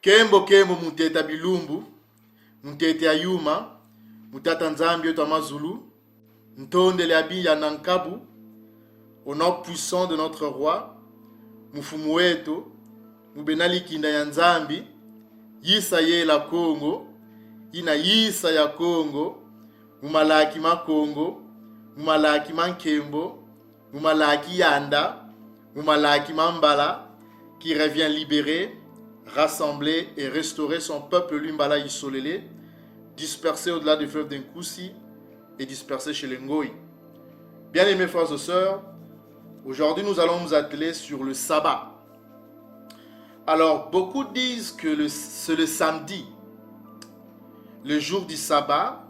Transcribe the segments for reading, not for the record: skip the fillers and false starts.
Kembo kembo muteta bilumbu, mutete ayuma, mutata nzambi oto amazulu, ntonde le abiya nankabu, au nom puissant de notre roi, mufumu wetu, mubenali kinda ya nzambi, yisa ye la Congo, ina yisa ya Congo, mumalaki ma Congo, mumalaki ma Nkembo, mumalaki yanda, mumalaki mambala, qui revient libérer, rassembler et restaurer son peuple Lumbala Isolélé, dispersé au-delà du fleuve d'Nkoussi et dispersé chez les Ngoï. Bien-aimés frères et sœurs, aujourd'hui nous allons nous atteler sur le sabbat. Alors, beaucoup disent que c'est le samedi, le jour du sabbat,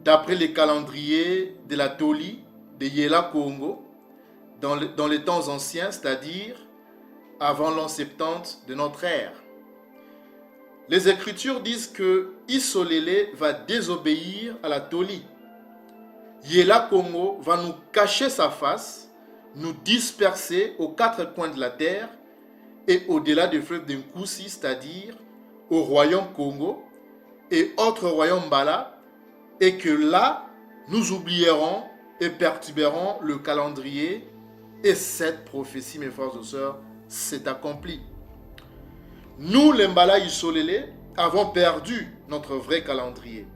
d'après les calendriers de la Toli, de Yela Congo, dans les temps anciens, c'est-à-dire avant l'an 70 de notre ère. Les Écritures disent que Isolélé va désobéir à la Toli. Yela Congo va nous cacher sa face, nous disperser aux quatre coins de la terre et au-delà du fleuve d'Nkoussi, c'est-à-dire au royaume Congo et autres royaumes Bala, et que là, nous oublierons et perturberons le calendrier, et cette prophétie, mes frères et sœurs, s'est accomplie. Nous, les Mbala Isolélé, avons perdu notre vrai calendrier,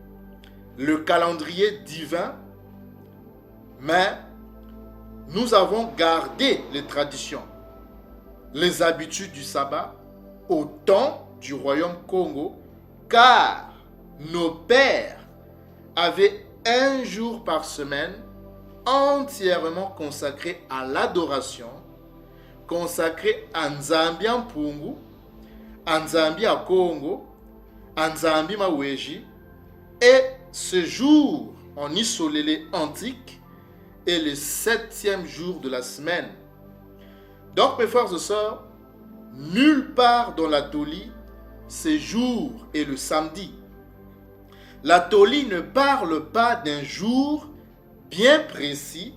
le calendrier divin, mais nous avons gardé les traditions, les habitudes du sabbat au temps du royaume Congo, car nos pères avaient un jour par semaine entièrement consacré à l'adoration, consacré à Nzambi en Pungu, à Nzambi à Congo, à Nzambi Maweji, et ce jour en Isolélé antique est le 7e jour de la semaine. Donc, mes frères et sœurs, nulle part dans la Toli, ce jour est le samedi. La Toli ne parle pas d'un jour bien précis,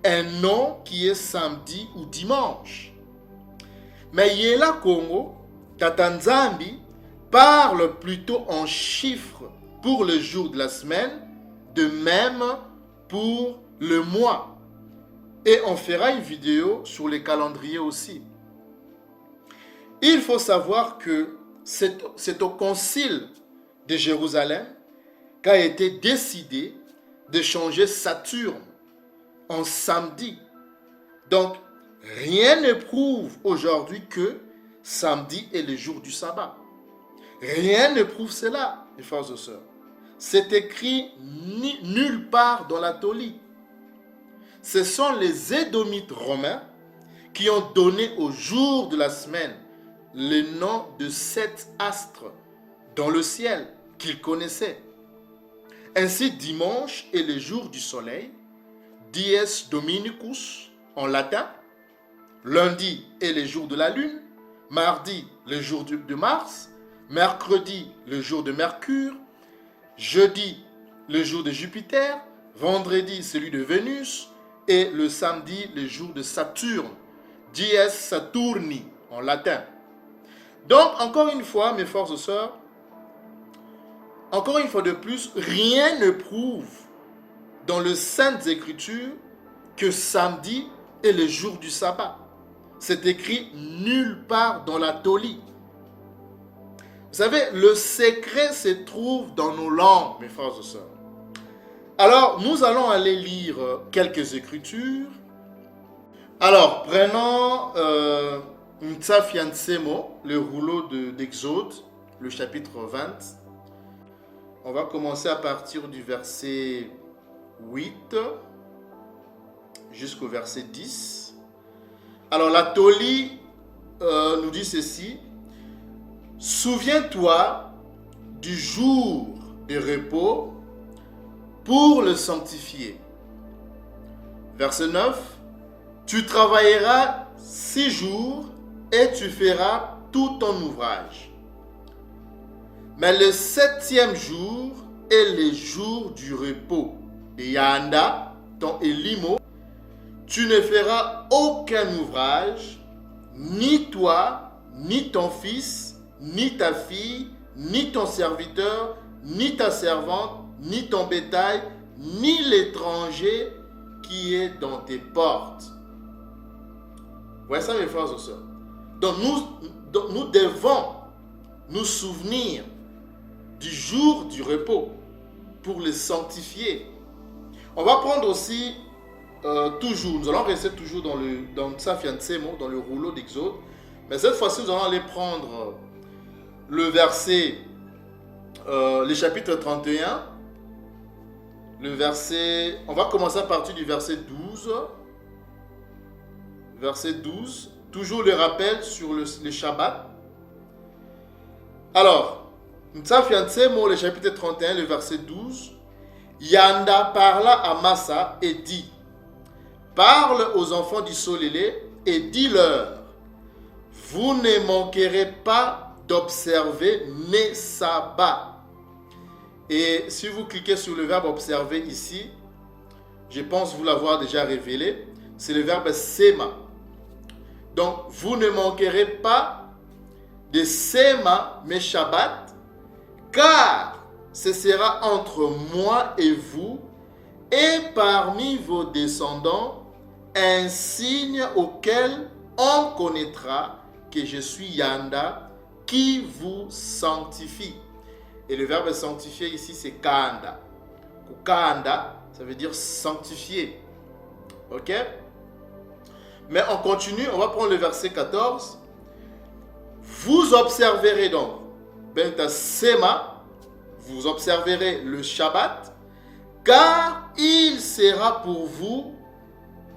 un nom qui est samedi ou dimanche. Mais Yela Congo, Tata Nzambi, parle plutôt en chiffres pour le jour de la semaine, de même pour le mois. Et on fera une vidéo sur les calendriers aussi. Il faut savoir que c'est au concile de Jérusalem qu'a été décidé de changer Saturne en samedi. Donc, rien ne prouve aujourd'hui que samedi est le jour du sabbat. Rien ne prouve cela, mes frères et sœurs. C'est écrit nulle part dans la Toli. Ce sont les Édomites romains qui ont donné au jour de la semaine le nom de 7 astres dans le ciel qu'ils connaissaient. Ainsi, dimanche est le jour du soleil, Dies Dominicus en latin. Lundi est le jour de la lune, mardi le jour de Mars, mercredi le jour de Mercure, jeudi le jour de Jupiter, vendredi celui de Vénus et le samedi le jour de Saturne, Dies Saturni en latin. Donc, encore une fois, mes frères et sœurs, encore une fois de plus, rien ne prouve dans les Saintes Écritures que samedi est le jour du sabbat. C'est écrit nulle part dans la Toli. Vous savez, le secret se trouve dans nos langues, mes frères et sœurs. Alors, nous allons aller lire quelques Écritures. Alors, prenons Ntsafiansemo, le rouleau d'Exode, le chapitre 20. On va commencer à partir du verset 8 jusqu'au verset 10. Alors la Toli nous dit ceci. Souviens-toi du jour de repos pour le sanctifier. Verset 9. Tu travailleras 6 jours et tu feras tout ton ouvrage. Mais le 7e jour est le jour du repos. Et Yanda, ton Elimo, tu ne feras aucun ouvrage, ni toi, ni ton fils, ni ta fille, ni ton serviteur, ni ta servante, ni ton bétail, ni l'étranger qui est dans tes portes. Voyez ça, mes frères et sœurs. Donc nous devons nous souvenir du jour du repos pour le sanctifier. On va prendre aussi toujours, nous allons rester toujours dans Tsafiansemo, dans le rouleau d'Exode, mais cette fois-ci nous allons aller prendre le verset, le chapitre 31, on va commencer à partir du verset 12. Verset 12, toujours le rappel sur le Shabbat. Alors, Tsafiansemo, le chapitre 31, le verset 12, Yanda parla à Massa et dit, parle aux enfants d'Issolélé et dis-leur, vous ne manquerez pas d'observer mes sabbats. Et si vous cliquez sur le verbe observer ici, je pense vous l'avoir déjà révélé, c'est le verbe sema. Donc, vous ne manquerez pas de sema mes shabbats, car ce sera entre moi et vous et parmi vos descendants un signe auquel on connaîtra que je suis Yanda qui vous sanctifie. Et le verbe sanctifier ici c'est kanda. Kanda, ça veut dire sanctifier. Ok? Mais on continue, on va prendre le verset 14. Vous observerez donc, Benta Sema, vous observerez le Shabbat, car il sera pour vous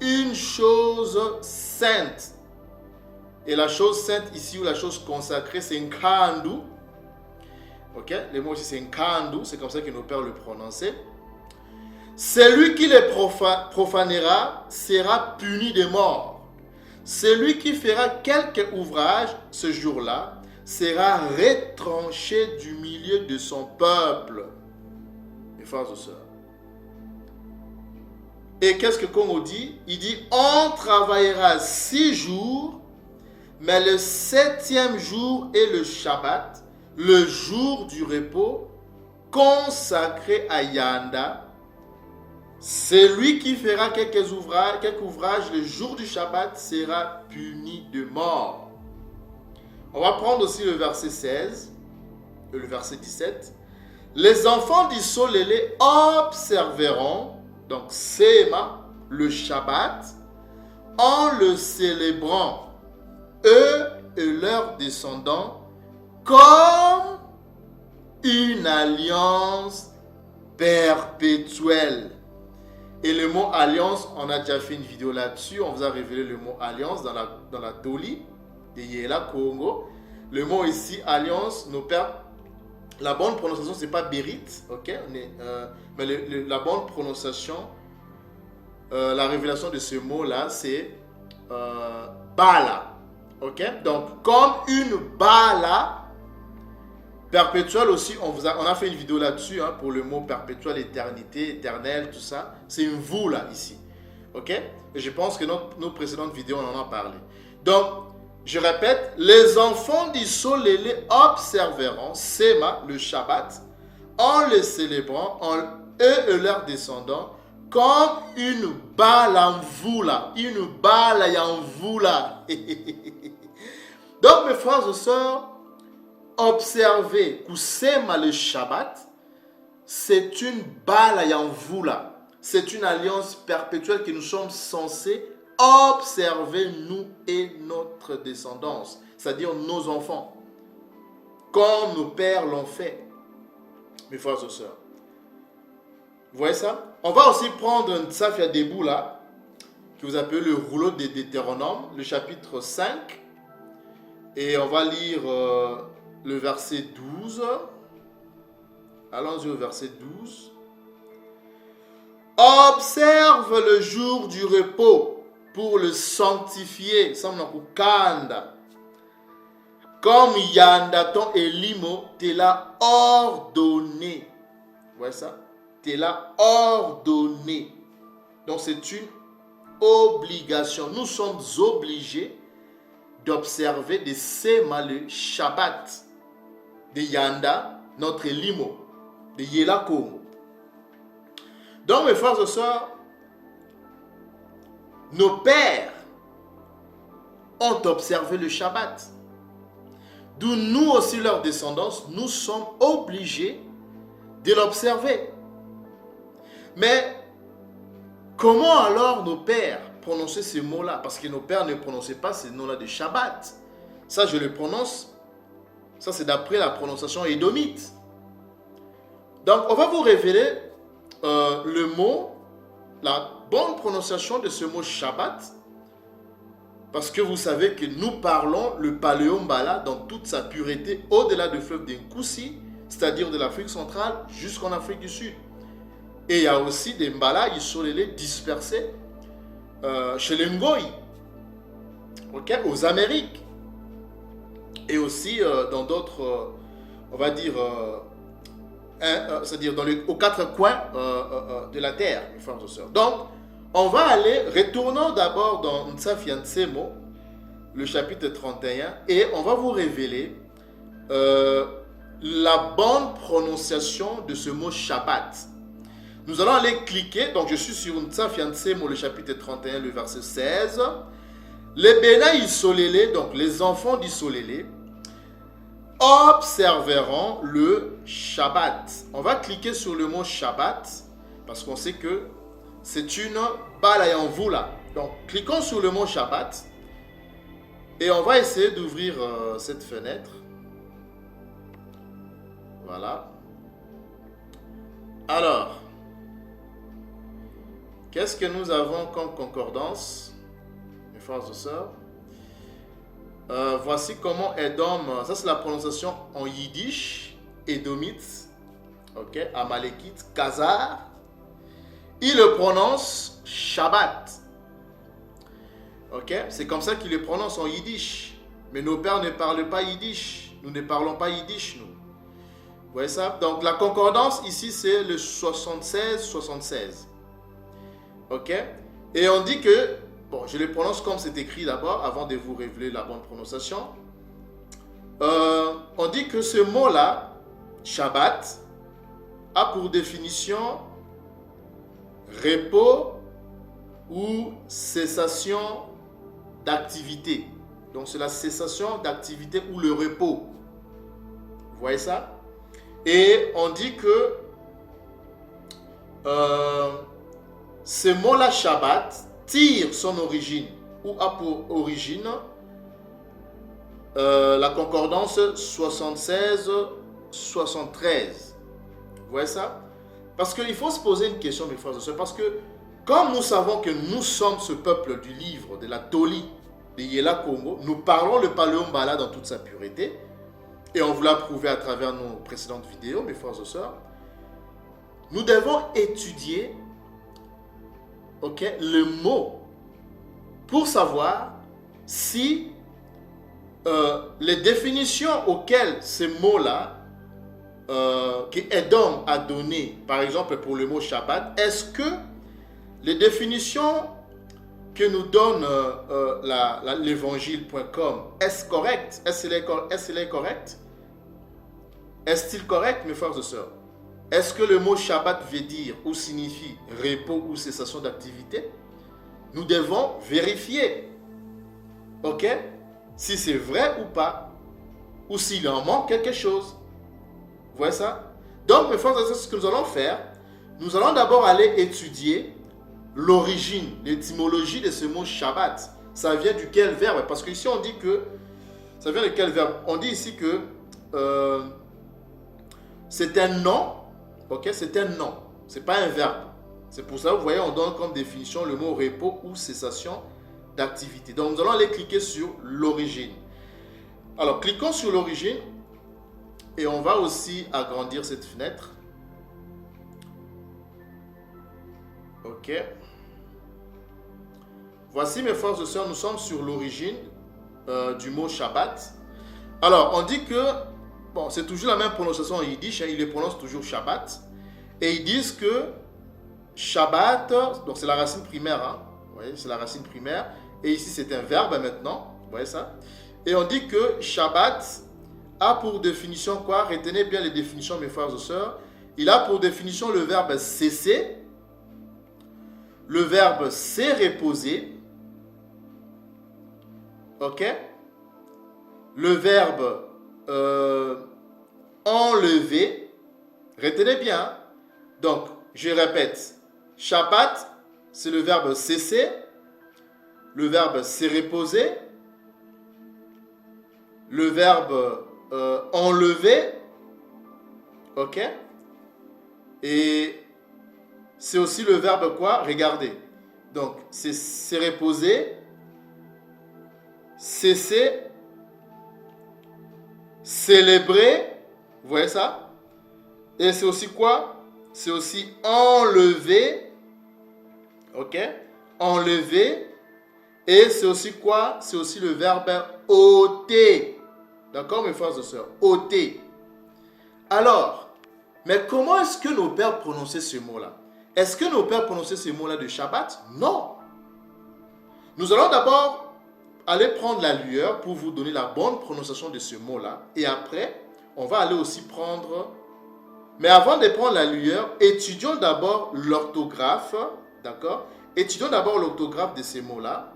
une chose sainte. Et la chose sainte ici, ou la chose consacrée, c'est un kandu. Ok, le mot ici c'est un kandu, c'est comme ça que nos pères le prononçaient. Celui qui les profanera sera puni de mort. Celui qui fera quelque ouvrage ce jour-là sera retranché du milieu de son peuple. Mes frères et sœurs. Et qu'est-ce que Congo dit? Il dit, on travaillera 6 jours, mais le 7e jour est le Shabbat, le jour du repos, consacré à Yanda. Celui qui fera quelques ouvrages le jour du Shabbat sera puni de mort. On va prendre aussi le verset 16 et le verset 17. Les enfants d'Issolélé observeront, donc Sema, le Shabbat, en le célébrant, eux et leurs descendants, comme une alliance perpétuelle. Et le mot alliance, on a déjà fait une vidéo là-dessus. On vous a révélé le mot alliance dans la Doli de Yela Congo. Le mot ici, alliance, nos pères, la bonne prononciation, c'est pas Bérit, ok? Mais la bonne prononciation, la révélation de ce mot-là, c'est Bala, ok? Donc, comme une Bala perpétuel aussi, on a fait une vidéo là-dessus hein, pour le mot perpétuel, éternité, éternel, tout ça. C'est une vous là, ici. Ok? Et je pense que nos précédentes vidéos, on en a parlé. Donc, je répète, les enfants d'Issolélé observeront Sema, le Shabbat, en le célébrant, eux et leurs descendants, comme une balle en vous là. Une balle en vous là. Donc, mes frères et sœurs, observer Kusema le Shabbat, c'est une balle en vous là. C'est une alliance perpétuelle que nous sommes censés observer, nous et notre descendance, c'est-à-dire nos enfants, comme nos pères l'ont fait, mes frères et sœurs. Vous voyez ça? On va aussi prendre un Tsafia Debou là, que vous appelez le rouleau des Deutéronomes, le chapitre 5, et on va lire le verset 12. Allons-y au verset 12. Observe le jour du repos pour le sanctifier. Comme Yandaton et Limo te l'a ordonné. Vous voyez ça? Te l'a ordonné. Donc c'est une obligation. Nous sommes obligés d'observer de Sema le Shabbat. de Yanda, notre Limo, de Yela Congo. Donc, mes frères et sœurs, nos pères ont observé le Shabbat. D'où nous aussi, leur descendance, nous sommes obligés de l'observer. Mais comment alors nos pères prononçaient ces mots-là? Parce que nos pères ne prononçaient pas ces noms-là de Shabbat. Ça, je le prononce. Ça, c'est d'après la prononciation édomite. Donc, on va vous révéler le mot, la bonne prononciation de ce mot Shabbat. Parce que vous savez que nous parlons le paléo-mbala dans toute sa pureté au-delà du fleuve d'Inkoussi, c'est-à-dire de l'Afrique centrale jusqu'en Afrique du Sud. Et il y a aussi des mbala isolés dispersés chez les Ngoï, aux Amériques. Et aussi dans d'autres, on va dire, c'est-à-dire aux quatre coins de la terre, mes frères et sœurs. Donc, on va aller, retournons d'abord dans Ntsafiantsemo, le chapitre 31, et on va vous révéler la bonne prononciation de ce mot Shabbat. Nous allons aller cliquer, donc je suis sur Ntsafiantsemo, le chapitre 31, le verset 16. Les Béna Isolélé, donc les enfants d'Isolélé, observeront le Shabbat. On va cliquer sur le mot Shabbat, parce qu'on sait que c'est une balayanvoula. Donc, cliquons sur le mot Shabbat et on va essayer d'ouvrir cette fenêtre. Voilà. Alors, qu'est-ce que nous avons comme concordance, mes frères et sœurs? Voici comment Edom, ça c'est la prononciation en yiddish, édomite, amalekite, khazar. Il le prononce Shabbat. C'est comme ça qu'il le prononce en yiddish. Mais nos pères ne parlent pas yiddish. Nous ne parlons pas yiddish, nous. Vous voyez ça? Donc la concordance ici, c'est le 76-76. Et on dit que, bon, je le prononce comme c'est écrit d'abord, avant de vous révéler la bonne prononciation. On dit que ce mot-là, Shabbat, a pour définition repos ou cessation d'activité. Donc c'est la cessation d'activité ou le repos. Vous voyez ça? Et on dit que ce mot-là Shabbat tire son origine ou a pour origine la concordance 76-73. Vous voyez ça? Parce qu'il faut se poser une question, mes frères et sœurs, parce que comme nous savons que nous sommes ce peuple du livre de la Toli de Yela Congo, nous parlons le paléo-mbala dans toute sa pureté, et on vous l'a prouvé à travers nos précédentes vidéos, mes frères et sœurs. Nous devons étudier le mot pour savoir si les définitions auxquelles ces mots-là que Edom a donné, par exemple pour le mot Shabbat, est-ce que les définitions que nous donne l'évangile.com, est-ce correct? Est-ce correct? Est-il correct, mes frères et sœurs? Est-ce que le mot Shabbat veut dire ou signifie repos ou cessation d'activité? Nous devons vérifier, si c'est vrai ou pas, ou s'il en manque quelque chose. Vous voyez ça? Donc, mes frères et sœurs, ce que nous allons faire, nous allons d'abord aller étudier l'origine, l'étymologie de ce mot Shabbat. Ça vient du quel verbe? Parce qu'ici, on dit que... Ça vient de quel verbe? On dit ici que c'est un nom. C'est un nom. Ce n'est pas un verbe. C'est pour ça, vous voyez, on donne comme définition le mot repos ou cessation d'activité. Donc, nous allons aller cliquer sur l'origine. Alors, cliquons sur l'origine. Et on va aussi agrandir cette fenêtre. Voici, mes frères et sœurs, nous sommes sur l'origine du mot Shabbat. Alors, on dit que, bon, c'est toujours la même prononciation en yiddish, ils le prononcent toujours Shabbat. Et ils disent que Shabbat, donc c'est la racine primaire, vous voyez, c'est la racine primaire. Et ici, c'est un verbe maintenant, vous voyez ça. Et on dit que Shabbat a pour définition quoi? Retenez bien les définitions, mes frères et sœurs. Il a pour définition le verbe cesser, le verbe s'est reposé, ok? Le verbe enlever, retenez bien. Hein? Donc, je répète, Shabbat, c'est le verbe cesser, le verbe s'est reposé, le verbe enlever, ok? Et c'est aussi le verbe quoi? Regardez. Donc, c'est reposer, cesser, célébrer, vous voyez ça? Et c'est aussi quoi? C'est aussi enlever, ok? Enlever. Et c'est aussi quoi? C'est aussi le verbe ôter. D'accord, mes frères et sœurs? Ôter. Alors, mais comment est-ce que nos pères prononçaient ce mot-là? Est-ce que nos pères prononçaient ce mot-là de Shabbat? Non. Nous allons d'abord aller prendre la lueur pour vous donner la bonne prononciation de ce mot-là. Et après, on va aller aussi prendre... Mais avant de prendre la lueur, étudions d'abord l'orthographe. D'accord? Étudions d'abord l'orthographe de ces mots-là.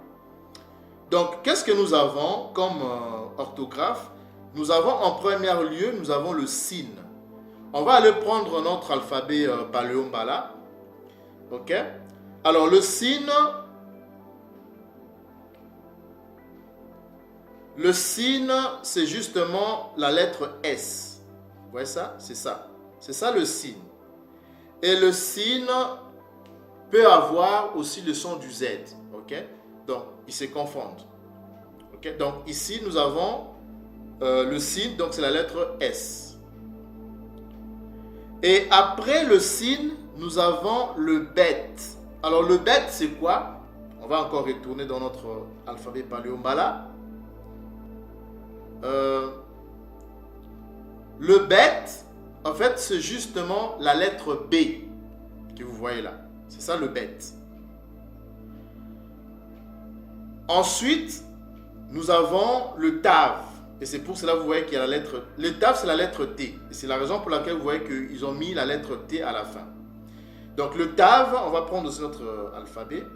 Donc, qu'est-ce que nous avons comme orthographe? Nous avons en premier lieu, nous avons le sin. On va aller prendre notre alphabet Paléo-Mbala. Ok? Alors, le sin, c'est justement la lettre S. Vous voyez ça? C'est ça. C'est ça le sin. Et le sin peut avoir aussi le son du Z. Ok? Donc, ils se confondent. Ok? Donc, ici, nous avons le sin, donc c'est la lettre S. Et après le sin, nous avons le bet. Alors, le bet, c'est quoi? On va encore retourner dans notre alphabet Paléo-Mbala. Le bet, en fait, c'est justement la lettre B que vous voyez là. C'est ça le bet. Ensuite, nous avons le tav. Et c'est pour cela que vous voyez qu'il y a la lettre... Le tav, c'est la lettre T. Et c'est la raison pour laquelle vous voyez qu'ils ont mis la lettre T à la fin. Donc le tav, on va prendre aussi notre alphabet.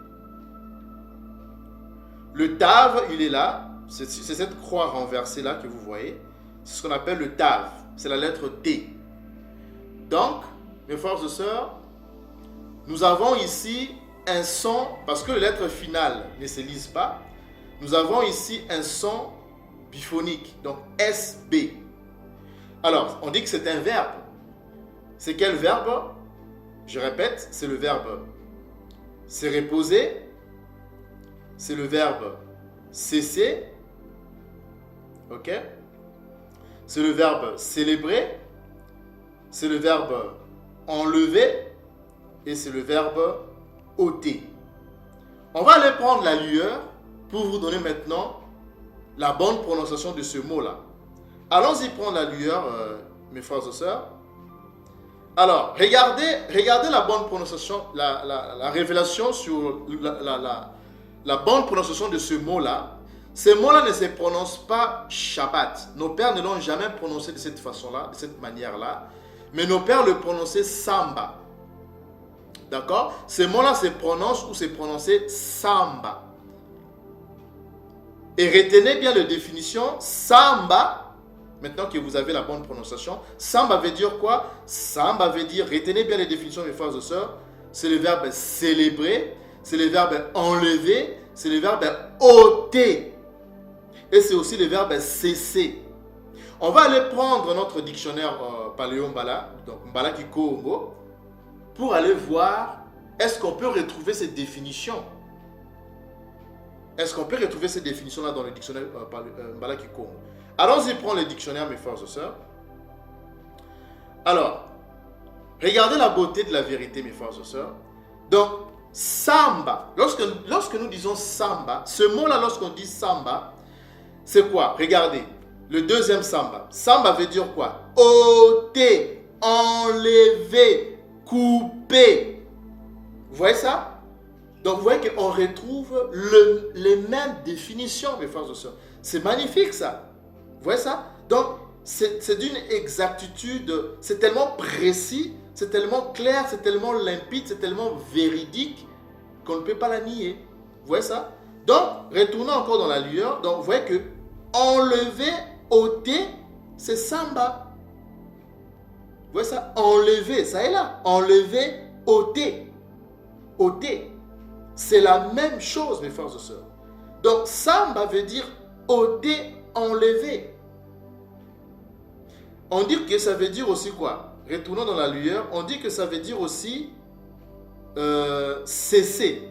Le tav, il est là. C'est cette croix renversée là que vous voyez. C'est ce qu'on appelle le tav. C'est la lettre T. Donc, mes frères et sœurs, nous avons ici un son, parce que les lettres finales ne se lisent pas, nous avons ici un son biphonique, donc SB. Alors, on dit que c'est un verbe. C'est quel verbe? Je répète, c'est le verbe se reposer, c'est le verbe cesser, ok? C'est le verbe célébrer, c'est le verbe enlever et c'est le verbe ôter. On va aller prendre la lueur pour vous donner maintenant la bonne prononciation de ce mot-là. Allons-y prendre la lueur, mes frères et sœurs. Alors, regardez la bonne prononciation, la révélation sur la bonne prononciation de ce mot-là. Ce mot-là ne se prononce pas Shabbat. Nos pères ne l'ont jamais prononcé de cette façon-là, de cette manière-là. Mais nos pères le prononçaient Samba. D'accord? Ce mot-là se prononce ou se prononçait Samba. Et retenez bien la définition. Samba, maintenant que vous avez la bonne prononciation, Samba veut dire quoi? Samba veut dire, retenez bien les définitions, mes frères et sœurs, c'est le verbe célébrer, c'est le verbe enlever, c'est le verbe ôter. Et c'est aussi le verbe cesser. On va aller prendre notre dictionnaire Paléo-Mbala, donc Mbala Kikongo, pour aller voir, est-ce qu'on peut retrouver cette définition? Est-ce qu'on peut retrouver cette définition-là dans le dictionnaire Mbala Kikongo? Allons-y prendre le dictionnaire, mes frères et sœurs. Alors, regardez la beauté de la vérité, mes frères et sœurs. Donc, Samba, lorsque nous disons Samba, ce mot-là, lorsqu'on dit Samba, c'est quoi? Regardez, le deuxième Samba. Samba veut dire quoi? Ôter, enlever, couper. Vous voyez ça? Donc, vous voyez qu'on retrouve les mêmes définitions, mes frères et sœurs. C'est magnifique, ça. Vous voyez ça? Donc, c'est d'une exactitude, c'est tellement précis, c'est tellement clair, c'est tellement limpide, c'est tellement véridique qu'on ne peut pas la nier. Vous voyez ça? Donc, retournons encore dans la lueur. Donc, vous voyez que enlever, ôter, c'est samba. Vous voyez ça? Enlever, ça est là. Enlever, ôter. Ôter. C'est la même chose, mes frères et sœurs. Donc, samba veut dire ôter, enlever. On dit que ça veut dire aussi quoi? Retournons dans la lueur. On dit que ça veut dire aussi cesser.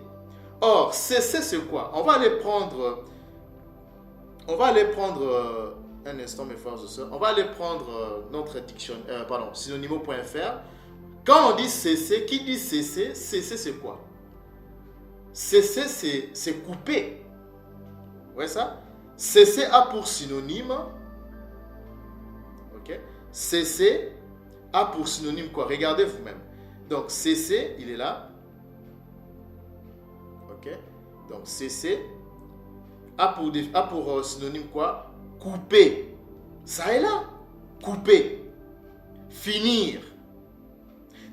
Or, cesser, c'est quoi? On va aller prendre un instant, mes frères et sœurs. On va aller prendre notre dictionnaire, synonymo.fr. Quand on dit cesser, qui dit cesser? Cesser, c'est quoi? Cesser, c'est couper. Vous voyez ça? Cesser a pour synonyme. Ok? Cesser a pour synonyme quoi? Regardez vous-même. Donc, cesser, il est là. Ok? Donc, cesser a pour synonyme quoi? Couper. Ça est là. Couper. Finir.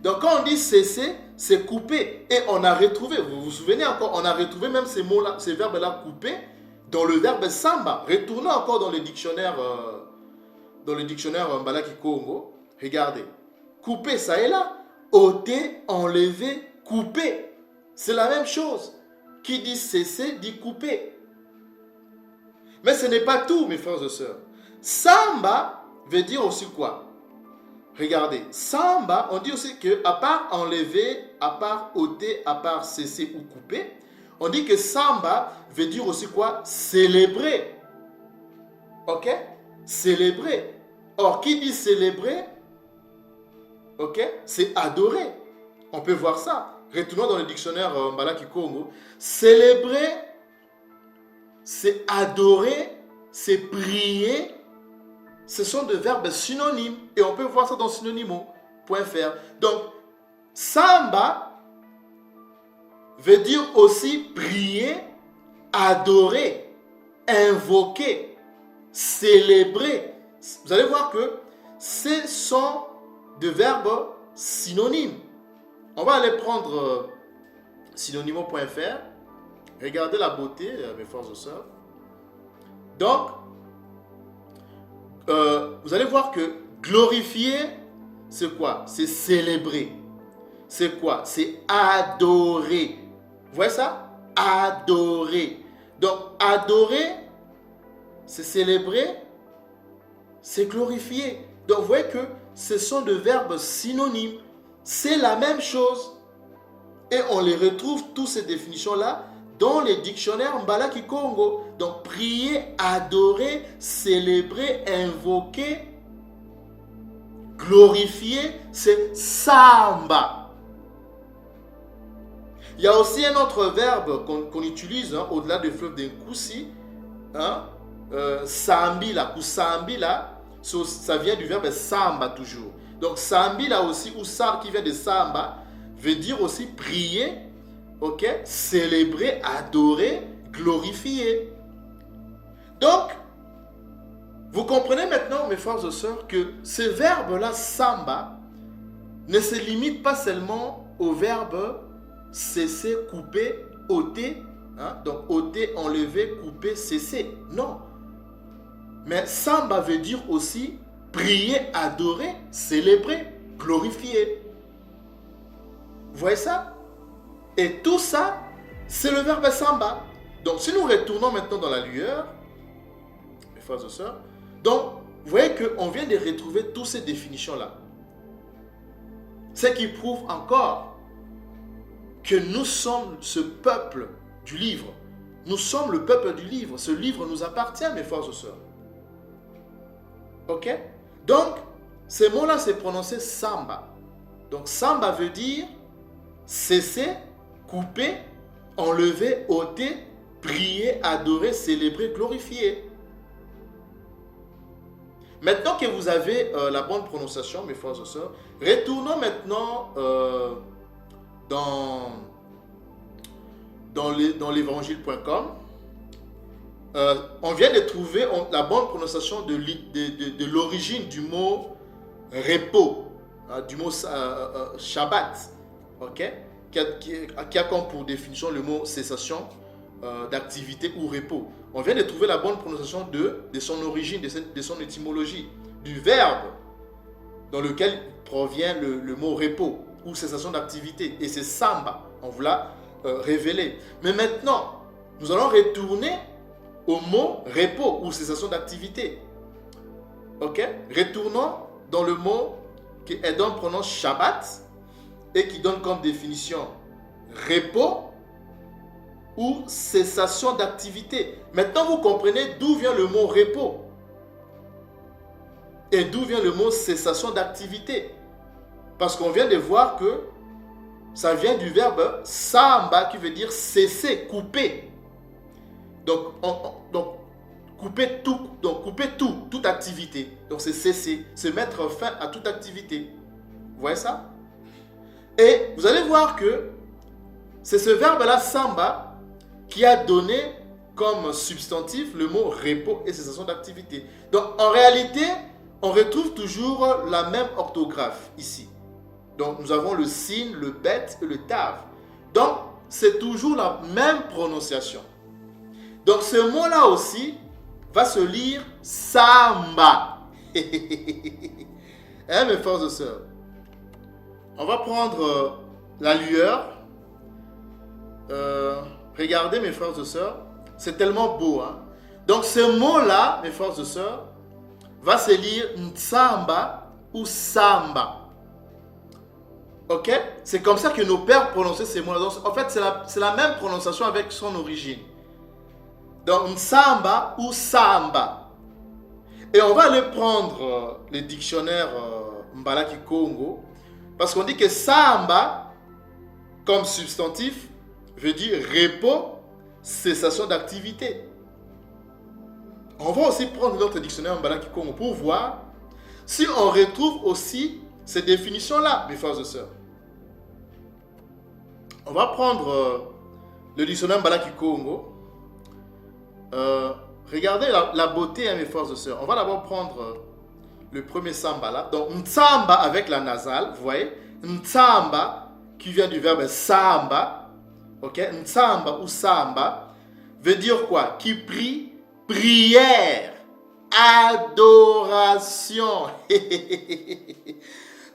Donc, quand on dit cesser, c'est couper. Et on a retrouvé, vous vous souvenez encore, on a retrouvé même ces mots-là, ces verbes-là, couper, dans le verbe samba. Retournons encore dans le dictionnaire Mbalaki Congo. Regardez. Couper, ça est là. Ôter, enlever, couper. C'est la même chose. Qui dit cesser, dit couper. Mais ce n'est pas tout, mes frères et sœurs. Samba veut dire aussi quoi? Regardez, samba, on dit aussi que à part enlever, à part ôter, à part cesser ou couper, on dit que samba veut dire aussi quoi? Célébrer. Ok? Célébrer. Or, qui dit célébrer? Ok? C'est adorer. On peut voir ça. Retournons dans le dictionnaire Mbalaki Congo. Célébrer, c'est adorer, c'est prier. Ce sont des verbes synonymes. Et on peut voir ça dans synonymo.fr. Donc, samba veut dire aussi prier, adorer, invoquer, célébrer. Vous allez voir que ce sont des verbes synonymes. On va aller prendre synonymo.fr. Regardez la beauté, mes frères et sœurs. Donc, vous allez voir que glorifier, c'est quoi? C'est célébrer. C'est quoi? C'est adorer. Vous voyez ça? Adorer. Donc, adorer, c'est célébrer, c'est glorifier. Donc, vous voyez que ce sont des verbes synonymes. C'est la même chose. Et on les retrouve, toutes ces définitions-là, dans les dictionnaires Mbalaki Congo. Donc, prier, adorer, célébrer, invoquer, glorifier, c'est samba. Il y a aussi un autre verbe qu'on utilise au-delà du fleuve d'Inkoussi, sambila ou sambila, ça vient du verbe samba toujours. Donc sambila aussi, ou ça qui vient de samba, veut dire aussi prier, ok, célébrer, adorer, glorifier. Donc, vous comprenez maintenant, mes frères et sœurs, que ce verbe-là, samba, ne se limite pas seulement au verbe cesser, couper, ôter. Donc, ôter, enlever, couper, cesser. Non. Mais samba veut dire aussi prier, adorer, célébrer, glorifier. Vous voyez ça? Et tout ça, c'est le verbe samba. Donc, si nous retournons maintenant dans la lueur, mes frères et sœurs, donc, vous voyez qu'on vient de retrouver toutes ces définitions-là. Ce qui prouve encore que nous sommes ce peuple du livre. Nous sommes le peuple du livre. Ce livre nous appartient, mes frères et sœurs. Ok? Donc, ce mot-là, c'est prononcé samba. Donc, samba veut dire cesser, couper, enlever, ôter, prier, adorer, célébrer, glorifier. Maintenant que vous avez la bonne prononciation, mes frères et sœurs, retournons maintenant dans l'évangile.com on vient de trouver la bonne prononciation de l'origine du mot repos, du mot Shabbat, ok, qui a comme pour définition le mot cessation d'activité ou repos. On vient de trouver la bonne prononciation de son origine, de son étymologie, du verbe dans lequel provient le mot repos ou cessation d'activité. Et c'est samba, on vous l'a révélé. Mais maintenant, nous allons retourner au mot repos ou cessation d'activité. Ok? Retournons dans le mot que Edom prononce Shabbat et qui donne comme définition repos ou cessation d'activité. Maintenant, vous comprenez d'où vient le mot repos et d'où vient le mot cessation d'activité. Parce qu'on vient de voir que ça vient du verbe samba qui veut dire cesser, couper. Donc couper tout, toute activité. Donc c'est cesser, c'est mettre fin à toute activité. Vous voyez ça? Et vous allez voir que c'est ce verbe-là, samba, qui a donné comme substantif le mot repos et cessation d'activité. Donc en réalité, on retrouve toujours la même orthographe ici. Donc nous avons le sin, le bet et le tav. Donc c'est toujours la même prononciation. Donc ce mot-là aussi va se lire samba. Hein, mes frères et sœurs? On va prendre la lueur. Regardez, mes frères et sœurs, c'est tellement beau. Hein? Donc ce mot-là, mes frères et sœurs, va se lire Ntsamba ou Samba. Ok? C'est comme ça que nos pères prononçaient ces mots-là. Donc, en fait, c'est la même prononciation avec son origine. Donc Ntsamba ou Samba. Et on va aller prendre le dictionnaire Mbalaki Congo. Parce qu'on dit que Samba, comme substantif, veut dire repos, cessation d'activité. On va aussi prendre notre dictionnaire Mbalaki Congo pour voir si on retrouve aussi ces définitions-là, mes frères et sœurs. On va prendre le dictionnaire Mbalaki Congo. Regardez la beauté, hein, mes frères et sœurs. On va d'abord prendre le premier samba là. Donc, Ntsamba avec la nasale, vous voyez. Ntsamba, qui vient du verbe samba. Ok, Ntsamba ou samba veut dire quoi? Qui prie, prière, adoration.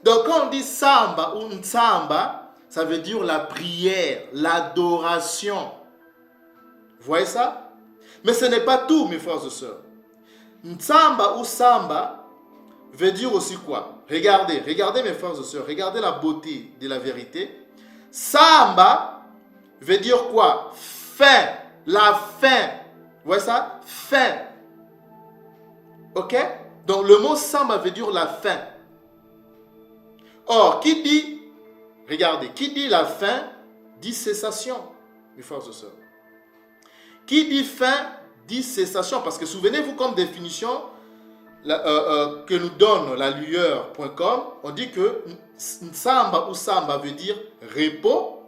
Donc quand on dit samba ou ntsamba, ça veut dire la prière, l'adoration. Vous voyez ça? Mais ce n'est pas tout, mes frères et sœurs. Ntsamba ou samba veut dire aussi quoi? Regardez mes frères et sœurs, regardez la beauté de la vérité. Samba veut dire quoi? Fin, la fin. Vous voyez ça? Fin. Ok? Donc le mot samba veut dire la fin. Or, qui dit, regardez, qui dit la fin, dit cessation, mes frères et sœurs. Qui dit fin, dit cessation. Parce que souvenez-vous, comme définition que nous donne la lueur.com, on dit que samba ou samba veut dire repos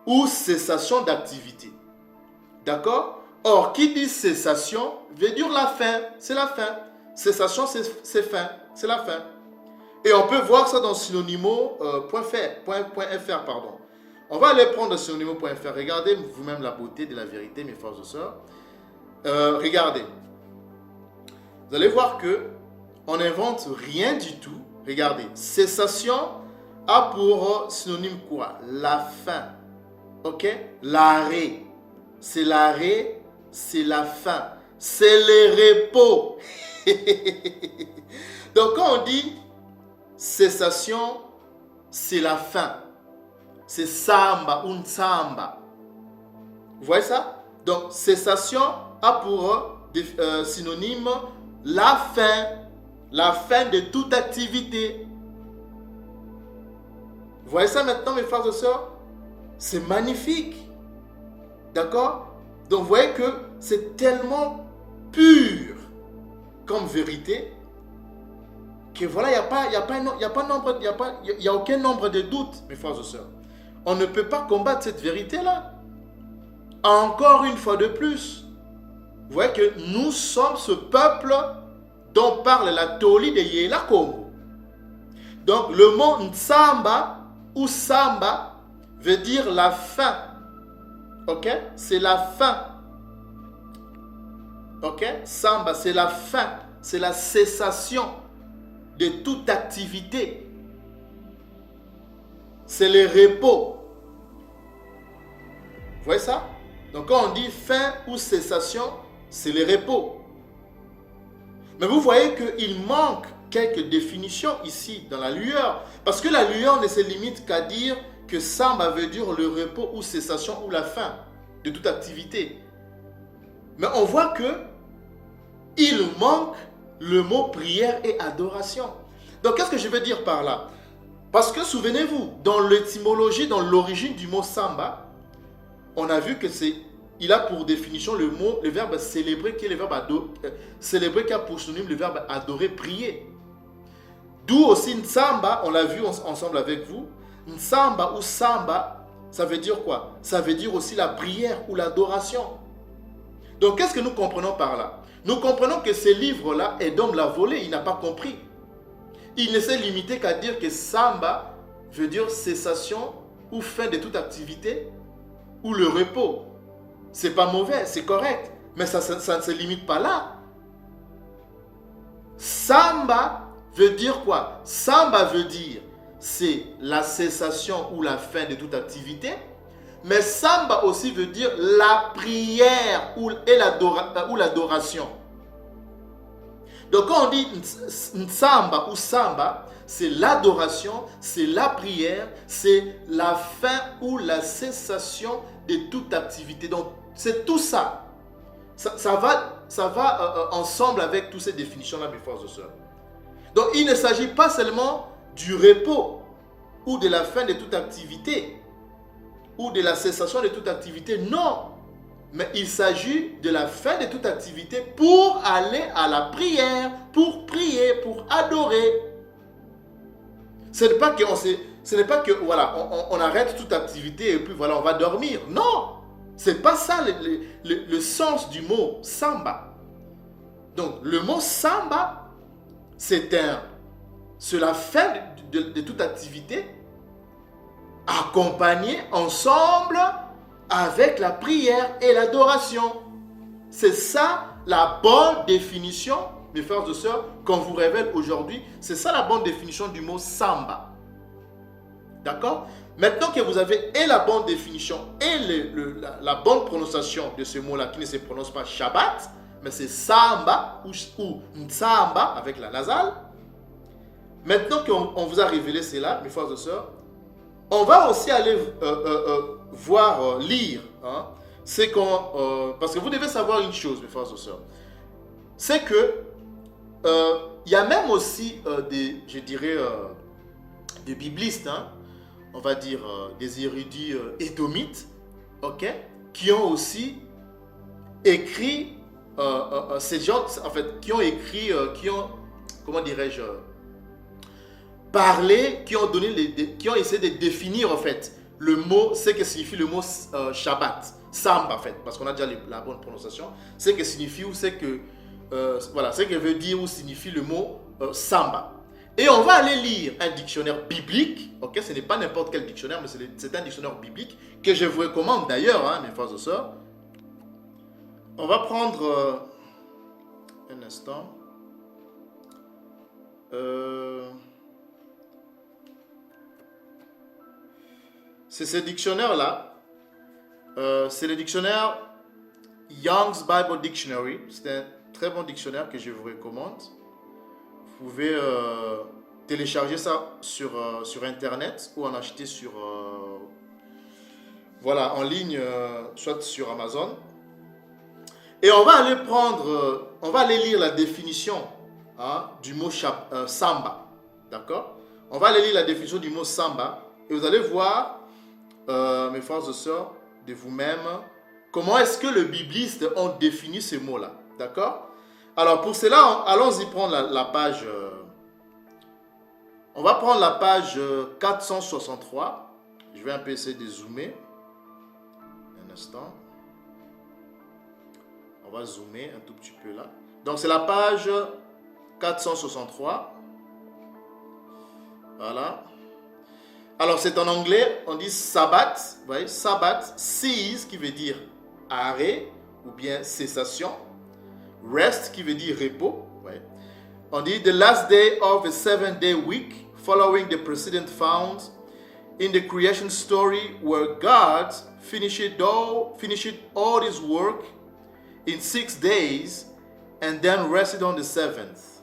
ou cessation d'activité. D'accord? Or, qui dit cessation veut dire la fin, c'est la fin. Cessation, c'est fin, c'est la fin. Et on peut voir ça dans synonymo.fr, pardon. On va aller prendre synonymo.fr. Regardez vous-même la beauté de la vérité, mes frères et sœurs. Regardez. Vous allez voir que on n'invente rien du tout. Regardez. Cessation a pour synonyme quoi? La fin. Ok? L'arrêt. C'est l'arrêt, c'est la fin. C'est le repos. Donc quand on dit cessation, c'est la fin. C'est samba ou ntsamba. Vous voyez ça? Donc cessation a pour synonyme la fin de toute activité. Vous voyez ça maintenant, mes frères et sœurs? C'est magnifique. D'accord? Donc vous voyez que c'est tellement pur comme vérité que voilà, il n'y a aucun nombre de doutes, mes frères et sœurs. On ne peut pas combattre cette vérité-là. Encore une fois de plus. Vous voyez que nous sommes ce peuple dont parle la théorie de Yela Congo. Donc le mot Nsamba ou Samba veut dire la fin. Ok? C'est la fin. Ok? Samba, c'est la fin. C'est la cessation de toute activité. C'est le repos. Vous voyez ça? Donc quand on dit fin ou cessation, c'est le repos. Mais vous voyez qu'il manque quelques définitions ici dans la lueur. Parce que la lueur ne se limite qu'à dire que Samba veut dire le repos ou cessation ou la fin de toute activité. Mais on voit que il manque le mot prière et adoration. Donc qu'est-ce que je veux dire par là? Parce que souvenez-vous, dans l'étymologie, dans l'origine du mot Samba, on a vu que il a pour définition le verbe célébrer, qui est le verbe célébrer, qui a pour synonyme le verbe adorer, prier. D'où aussi Nsamba, on l'a vu ensemble avec vous. Nsamba ou Samba, ça veut dire quoi? Ça veut dire aussi la prière ou l'adoration. Donc qu'est-ce que nous comprenons par là? Nous comprenons que ce livre-là, Edom l'a volé, il n'a pas compris. Il ne s'est limité qu'à dire que Samba veut dire cessation ou fin de toute activité ou le repos. C'est pas mauvais, c'est correct, mais ça ne se limite pas là. Samba veut dire quoi? Samba veut dire c'est la cessation ou la fin de toute activité, mais Samba aussi veut dire la prière et l'adoration. Donc quand on dit Nsamba ou Samba, c'est l'adoration, c'est la prière, c'est la fin ou la cessation de toute activité. Donc c'est tout ça. Ça va ensemble avec toutes ces définitions-là, mes frères et sœurs. Donc il ne s'agit pas seulement du repos ou de la fin de toute activité ou de la cessation de toute activité, non. Mais il s'agit de la fin de toute activité pour aller à la prière, pour prier, pour adorer. Ce n'est pas que voilà, on arrête toute activité et puis voilà, on va dormir. Non, c'est pas ça le sens du mot Samba. Donc le mot Samba, c'est la fin de toute activité, accompagnée ensemble avec la prière et l'adoration. C'est ça la bonne définition, mes frères et sœurs, qu'on vous révèle aujourd'hui. C'est ça la bonne définition du mot Samba. D'accord? Maintenant que vous avez et la bonne définition et la bonne prononciation de ce mot-là, qui ne se prononce pas Shabbat, mais c'est Samba ou Nsamba avec la nasale. Maintenant qu'on vous a révélé cela, mes frères et sœurs, on va aussi aller lire. Hein, parce que vous devez savoir une chose, mes frères et sœurs. C'est que il y a même aussi des biblistes, hein, on va dire des érudits édomites, ok, qui ont aussi écrit ces gens, en fait, qui ont comment dirais-je, parlé, qui ont essayé de définir en fait le mot, ce que signifie le mot Shabbat, Samba en fait, parce qu'on a déjà la bonne prononciation, ce que signifie ou ce que veut dire ou signifie le mot Samba. Et on va aller lire un dictionnaire biblique, ok, ce n'est pas n'importe quel dictionnaire, mais c'est un dictionnaire biblique que je vous recommande d'ailleurs, hein, mes frères et sœurs. On va prendre un instant. C'est ce dictionnaire-là. C'est le dictionnaire Young's Bible Dictionary. C'est un très bon dictionnaire que je vous recommande. Vous pouvez télécharger ça sur Internet ou en acheter en ligne, soit sur Amazon. Et on va aller lire la définition, hein, du mot Samba. D'accord? On va aller lire la définition du mot Samba et vous allez voir, mes frères et sœurs, de vous-même, comment est-ce que les biblistes ont défini ce mot-là. D'accord? Alors pour cela, allons-y prendre la page. On va prendre la page 463. Je vais un peu essayer de zoomer. Un instant. On va zoomer un tout petit peu là. Donc c'est la page 463. Voilà. Alors c'est en anglais, on dit Sabbath. Vous voyez, Sabbath, cease qui veut dire arrêt ou bien cessation. Rest qui veut dire repos. Vous voyez. On dit the last day of a 7-day week following the precedent found in the creation story where God finished all his work in 6 days and then rested on the 7th.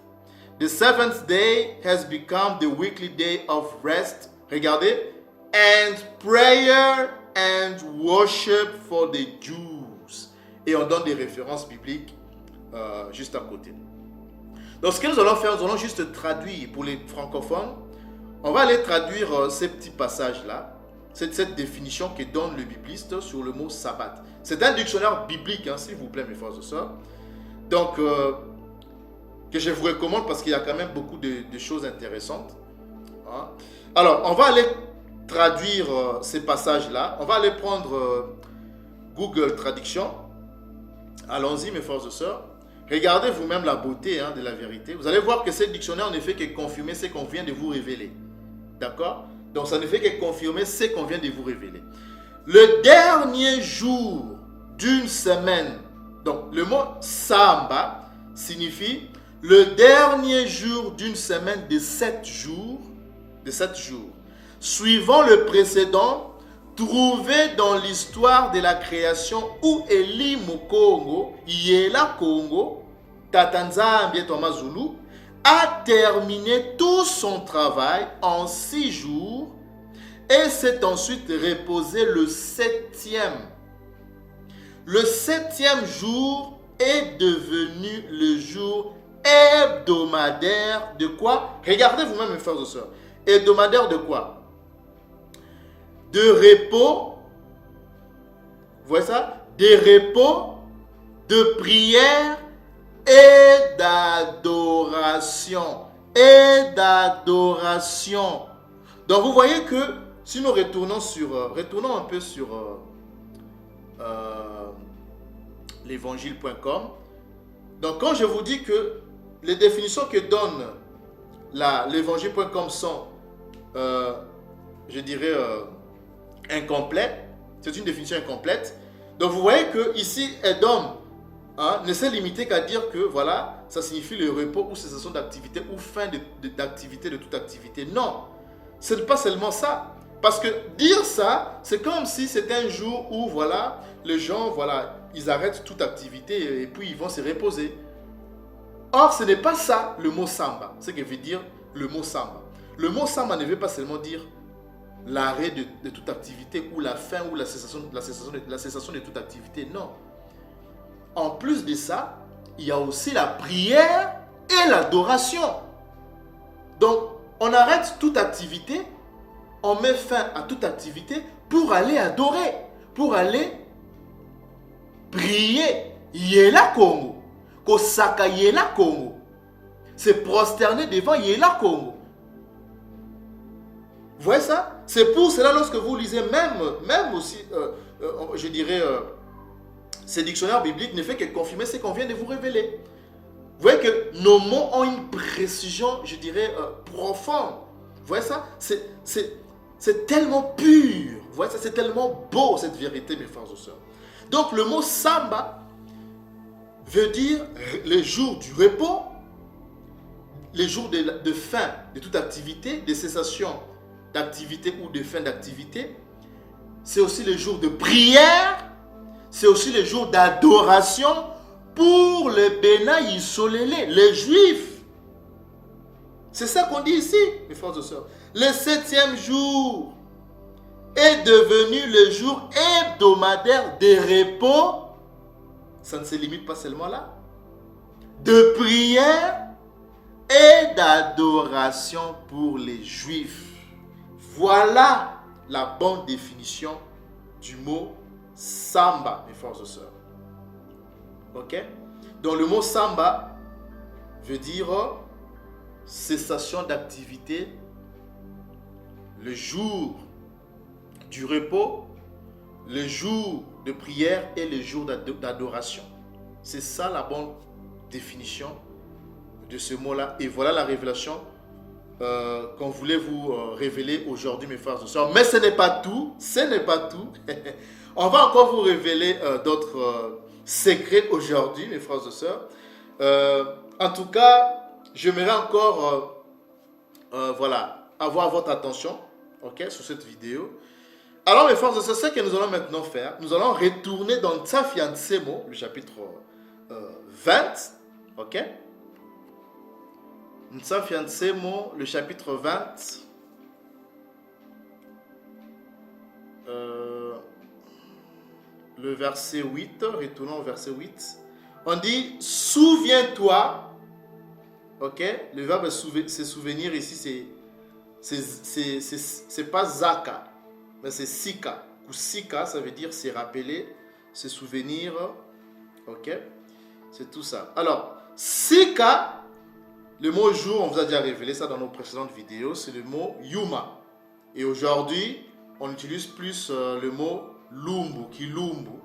The 7th day has become the weekly day of rest. Regardez. And prayer and worship for the Jews. Et on donne des références bibliques juste à côté. Donc ce que nous allons faire, nous allons juste traduire pour les francophones. On va aller traduire ces petits passages-là. Cette définition que donne le bibliste sur le mot sabbat. C'est un dictionnaire biblique, hein, s'il vous plaît, mes frères et sœurs. Donc, que je vous recommande parce qu'il y a quand même beaucoup de choses intéressantes. Hein. Alors, on va aller traduire ces passages-là. On va aller prendre Google Traduction. Allons-y, mes frères et sœurs. Regardez vous-même la beauté de la vérité. Vous allez voir que ce dictionnaire ne fait que confirmer ce qu'on vient de vous révéler. D'accord? Donc, ça ne fait que confirmer ce qu'on vient de vous révéler. Le dernier jour d'une semaine. Donc, le mot samba signifie le dernier jour d'une semaine de 7 jours. De 7 jours. Suivant le précédent, trouvé dans l'histoire de la création où Eli Mokongo, Yela Congo, Tatanzambie Thomas Zulu, a terminé tout son travail en 6 jours et s'est ensuite reposé le 7e. Le 7e jour est devenu le jour hebdomadaire de quoi? Regardez vous-même, mes frères et sœurs. Hebdomadaire de quoi? De repos. Vous voyez ça? De repos, de prière et d'adoration. Et d'adoration. Donc vous voyez que si nous retournons un peu sur l'évangile.com. Donc quand je vous dis que les définitions que donne l'évangile.com sont, je dirais, incomplètes, c'est une définition incomplète. Donc vous voyez que ici, Edom ne s'est limité qu'à dire que voilà, ça signifie le repos ou cessation d'activité ou fin d'activité de toute activité. Non, ce n'est pas seulement ça. Parce que dire ça, c'est comme si c'était un jour où voilà, les gens, voilà, ils arrêtent toute activité et puis ils vont se reposer. Or, ce n'est pas ça le mot samba, ce que veut dire le mot samba. Le mot samba ne veut pas seulement dire l'arrêt de toute activité ou la fin ou la cessation de toute activité. Non. En plus de ça, il y a aussi la prière et l'adoration. Donc, on arrête toute activité, on met fin à toute activité pour aller adorer, pour aller prier. Yela Congo. Kosaka Yela Congo. Se prosterner devant Yela Congo. Vous voyez ça? C'est pour cela lorsque vous lisez même aussi, je dirais, ces dictionnaires bibliques ne fait que confirmer ce qu'on vient de vous révéler. Vous voyez que nos mots ont une précision, je dirais, profonde. Vous voyez ça? C'est tellement pur. Vous voyez ça? C'est tellement beau cette vérité, mes frères et sœurs. Donc le mot samba veut dire les jours du repos, les jours de fin de toute activité, de cessation d'activité ou de fin d'activité. C'est aussi les jours de prière, c'est aussi les jours d'adoration pour les Bena Yissolélé, les Juifs. C'est ça qu'on dit ici, mes frères et sœurs. Le 7e jour est devenu le jour hebdomadaire de repos. Ça ne se limite pas seulement là. De prière et d'adoration pour les Juifs. Voilà la bonne définition du mot samba, mes frères et sœurs. Ok? Donc le mot samba veut dire cessation d'activité, le jour du repos, le jour de prière et le jour d'adoration. C'est ça la bonne définition de ce mot-là. Et voilà la révélation qu'on voulait vous révéler aujourd'hui, mes frères et sœurs. Mais ce n'est pas tout. Ce n'est pas tout. On va encore vous révéler d'autres secrets aujourd'hui, mes frères et sœurs. En tout cas, j'aimerais encore voilà, avoir votre attention, ok, sur cette vidéo. Alors, mes frères et sœurs, ce que nous allons maintenant faire, nous allons retourner dans Tsafiansemo, le chapitre 20, ok. Tsafiansemo, le chapitre 20. Le verset 8, retournons au verset 8. On dit, souviens-toi, ok, le verbe se souvenir ici, c'est pas zaka, mais c'est sika. Ou sika, ça veut dire se rappeler, se souvenir, ok, c'est tout ça. Alors, sika, le mot jour, on vous a déjà révélé ça dans nos précédentes vidéos, c'est le mot yuma. Et aujourd'hui, on utilise plus le mot lumbu, kilumbu,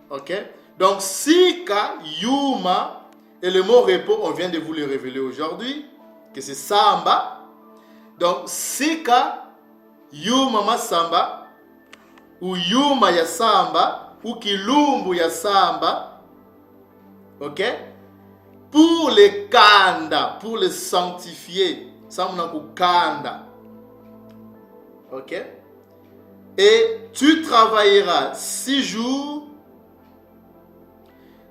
ok. Donc, sika, yuma, et le mot repos, on vient de vous le révéler aujourd'hui, que c'est samba. Donc, sika, yuma ma samba, ou yuma ya samba, ou kilumbu ya samba, ok. Pour les kanda, pour les sanctifier, samba kanda, ok. Et tu travailleras 6 jours,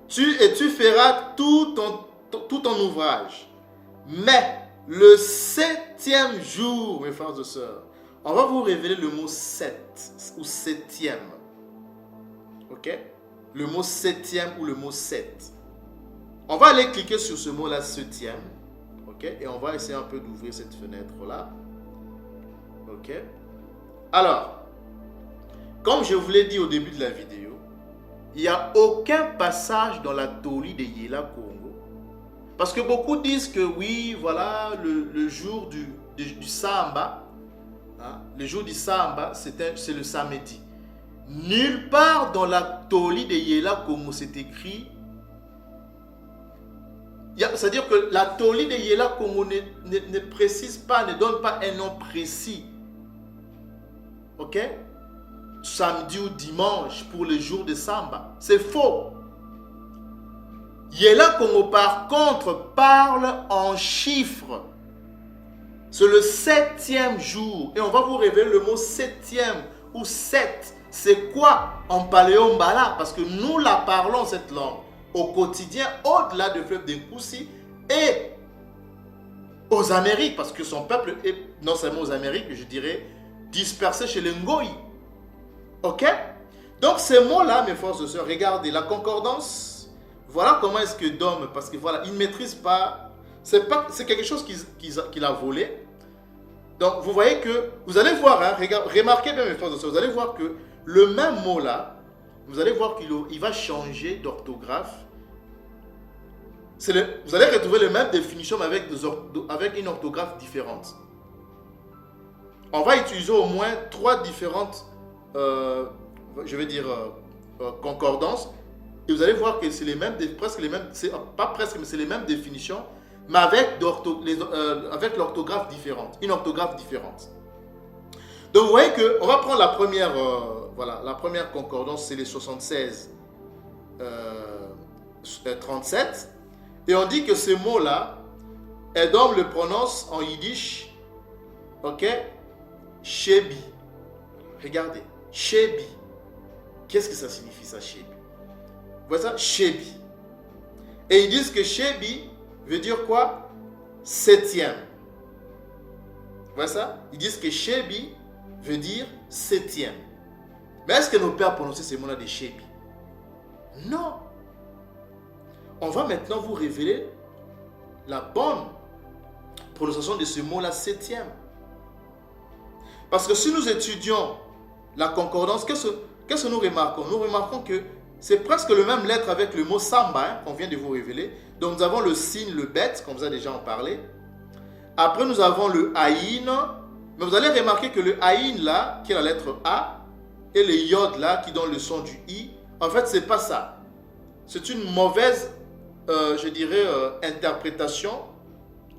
tu feras tout ton ouvrage. Mais le 7e jour, mes frères et sœurs, on va vous révéler le mot 7 ou 7e. Ok? Le mot 7e ou le mot 7. On va aller cliquer sur ce mot-là, 7e. Ok? Et on va essayer un peu d'ouvrir cette fenêtre-là. Ok? Alors, comme je vous l'ai dit au début de la vidéo, il n'y a aucun passage dans la Toli de Yela Congo. Parce que beaucoup disent que oui, voilà, le jour du Samba, hein, le jour du Samba, c'est le samedi. Nulle part dans la Toli de Yela Congo c'est écrit. C'est-à-dire que la Toli de Yela Congo ne précise pas, ne donne pas un nom précis. Ok? Samedi ou dimanche pour le jour de Samba. C'est faux. Yela Congo par contre parle en chiffres. C'est le 7e jour. Et on va vous révéler le mot 7e ou 7. C'est quoi en paléombala? Parce que nous la parlons cette langue au quotidien au-delà du fleuve d'Inkoussi et aux Amériques. Parce que son peuple est non seulement aux Amériques, je dirais dispersé chez les Ngoï. Ok? Donc ces mots-là, mes frères et sœurs, regardez, la concordance, voilà comment est-ce que Dom, parce que voilà, il ne maîtrise pas, c'est quelque chose qu'il a volé. Donc vous voyez que, vous allez voir, hein, remarquez bien mes frères et sœurs, vous allez voir que le même mot-là, vous allez voir qu'il va changer d'orthographe. Vous allez retrouver les mêmes définitions mais avec une orthographe différente. On va utiliser au moins 3 différentes je vais dire concordance, et vous allez voir que c'est les mêmes, presque les mêmes, pas presque, mais c'est les mêmes définitions, mais avec l'orthographe différente, une orthographe différente. Donc vous voyez que on va prendre la première, voilà, la première concordance, c'est les 76 37, et on dit que ce mot-là, Edom le prononce en yiddish, ok, shebi. Regardez. Shebi. Qu'est-ce que ça signifie ça, Shebi? Voilà ça, Shebi. Et ils disent que Shebi veut dire quoi? 7e. Voilà ça? Ils disent que Shebi veut dire 7e. Mais est-ce que nos pères prononçaient ces mots-là de Shebi? Non. On va maintenant vous révéler la bonne prononciation de ce mot-là, 7e. Parce que si nous étudions la concordance, qu'est-ce que nous remarquons? Nous remarquons que c'est presque le même lettre avec le mot samba, hein, qu'on vient de vous révéler. Donc nous avons le signe, le bet, comme vous avez déjà en parlé. Après nous avons le aïn. Mais vous allez remarquer que le aïn là, qui est la lettre A, et le yod là, qui donne le son du i, en fait c'est pas ça. c'est une mauvaise, je dirais, interprétation,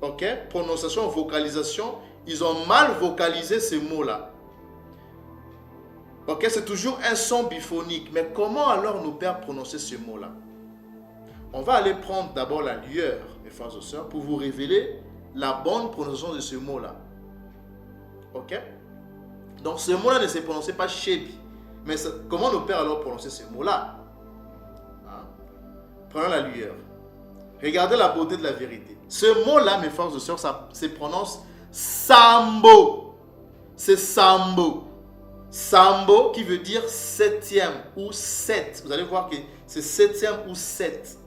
ok, prononciation, vocalisation. Ils ont mal vocalisé ces mots-là. Ok, c'est toujours un son biphonique. Mais comment alors nos pères prononçaient ce mot-là? On va aller prendre d'abord la lueur, mes frères et sœurs, pour vous révéler la bonne prononciation de ce mot-là. Ok? Donc ce mot-là ne se prononçait pas Shebi. Mais comment nos pères alors prononçaient ce mot-là? Hein? Prenons la lueur. Regardez la beauté de la vérité. Ce mot-là, mes frères et sœurs, ça se prononce Sambo. C'est Sambo. Sambo qui veut dire septième ou sept. Vous allez voir que c'est septième ou sept.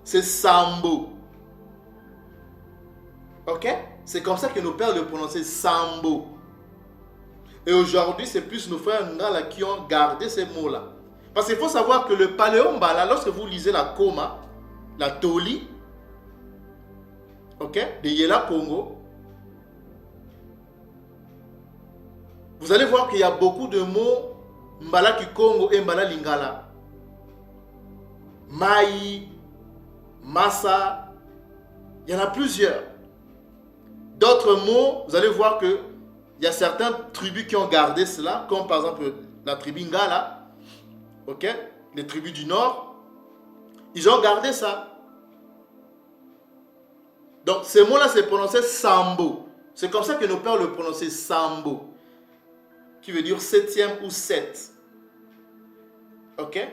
C'est Sambo. Ok? C'est comme ça que nos pères le prononçaient Sambo. Et aujourd'hui, c'est plus nos frères Ngala qui ont gardé ces mots-là. Parce qu'il faut savoir que le Paléombala, lorsque vous lisez la Koma, la Toli, ok, de Yela Congo, vous allez voir qu'il y a beaucoup de mots Mbala Kikongo et Mbala Lingala. Maï, Massa, il y en a plusieurs. D'autres mots, vous allez voir qu'il y a certaines tribus qui ont gardé cela, comme par exemple la tribu Ngala, ok, les tribus du Nord, ils ont gardé ça. Donc ces mots-là, c'est prononcé Sambo. C'est comme ça que nos pères le prononçaient Sambo, qui veut dire septième ou sept. Ok?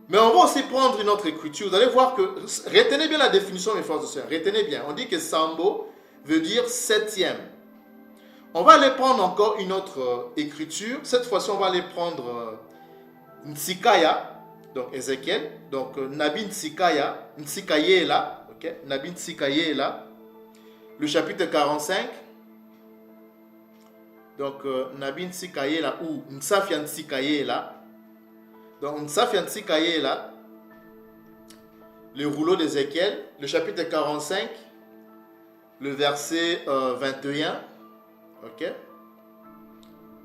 Mais on va aussi prendre une autre écriture. Vous allez voir que, retenez bien la définition, mes frères et sœurs, retenez bien. On dit que Sambo veut dire septième. On va aller prendre encore une autre écriture. Cette fois-ci, on va aller prendre Nsikaya, donc Ézéchiel. Donc Nabi Nsikaya, Nsikaye est là. Okay? Nabi Nsikaye est là. Le chapitre 45. Donc Nabi Nsikaye est là, ou Nsafia Nsikaye est là. Donc Nsafia Nsikaye est là. Le rouleau d'Ézéchiel, le chapitre 45, le verset 21. Ok?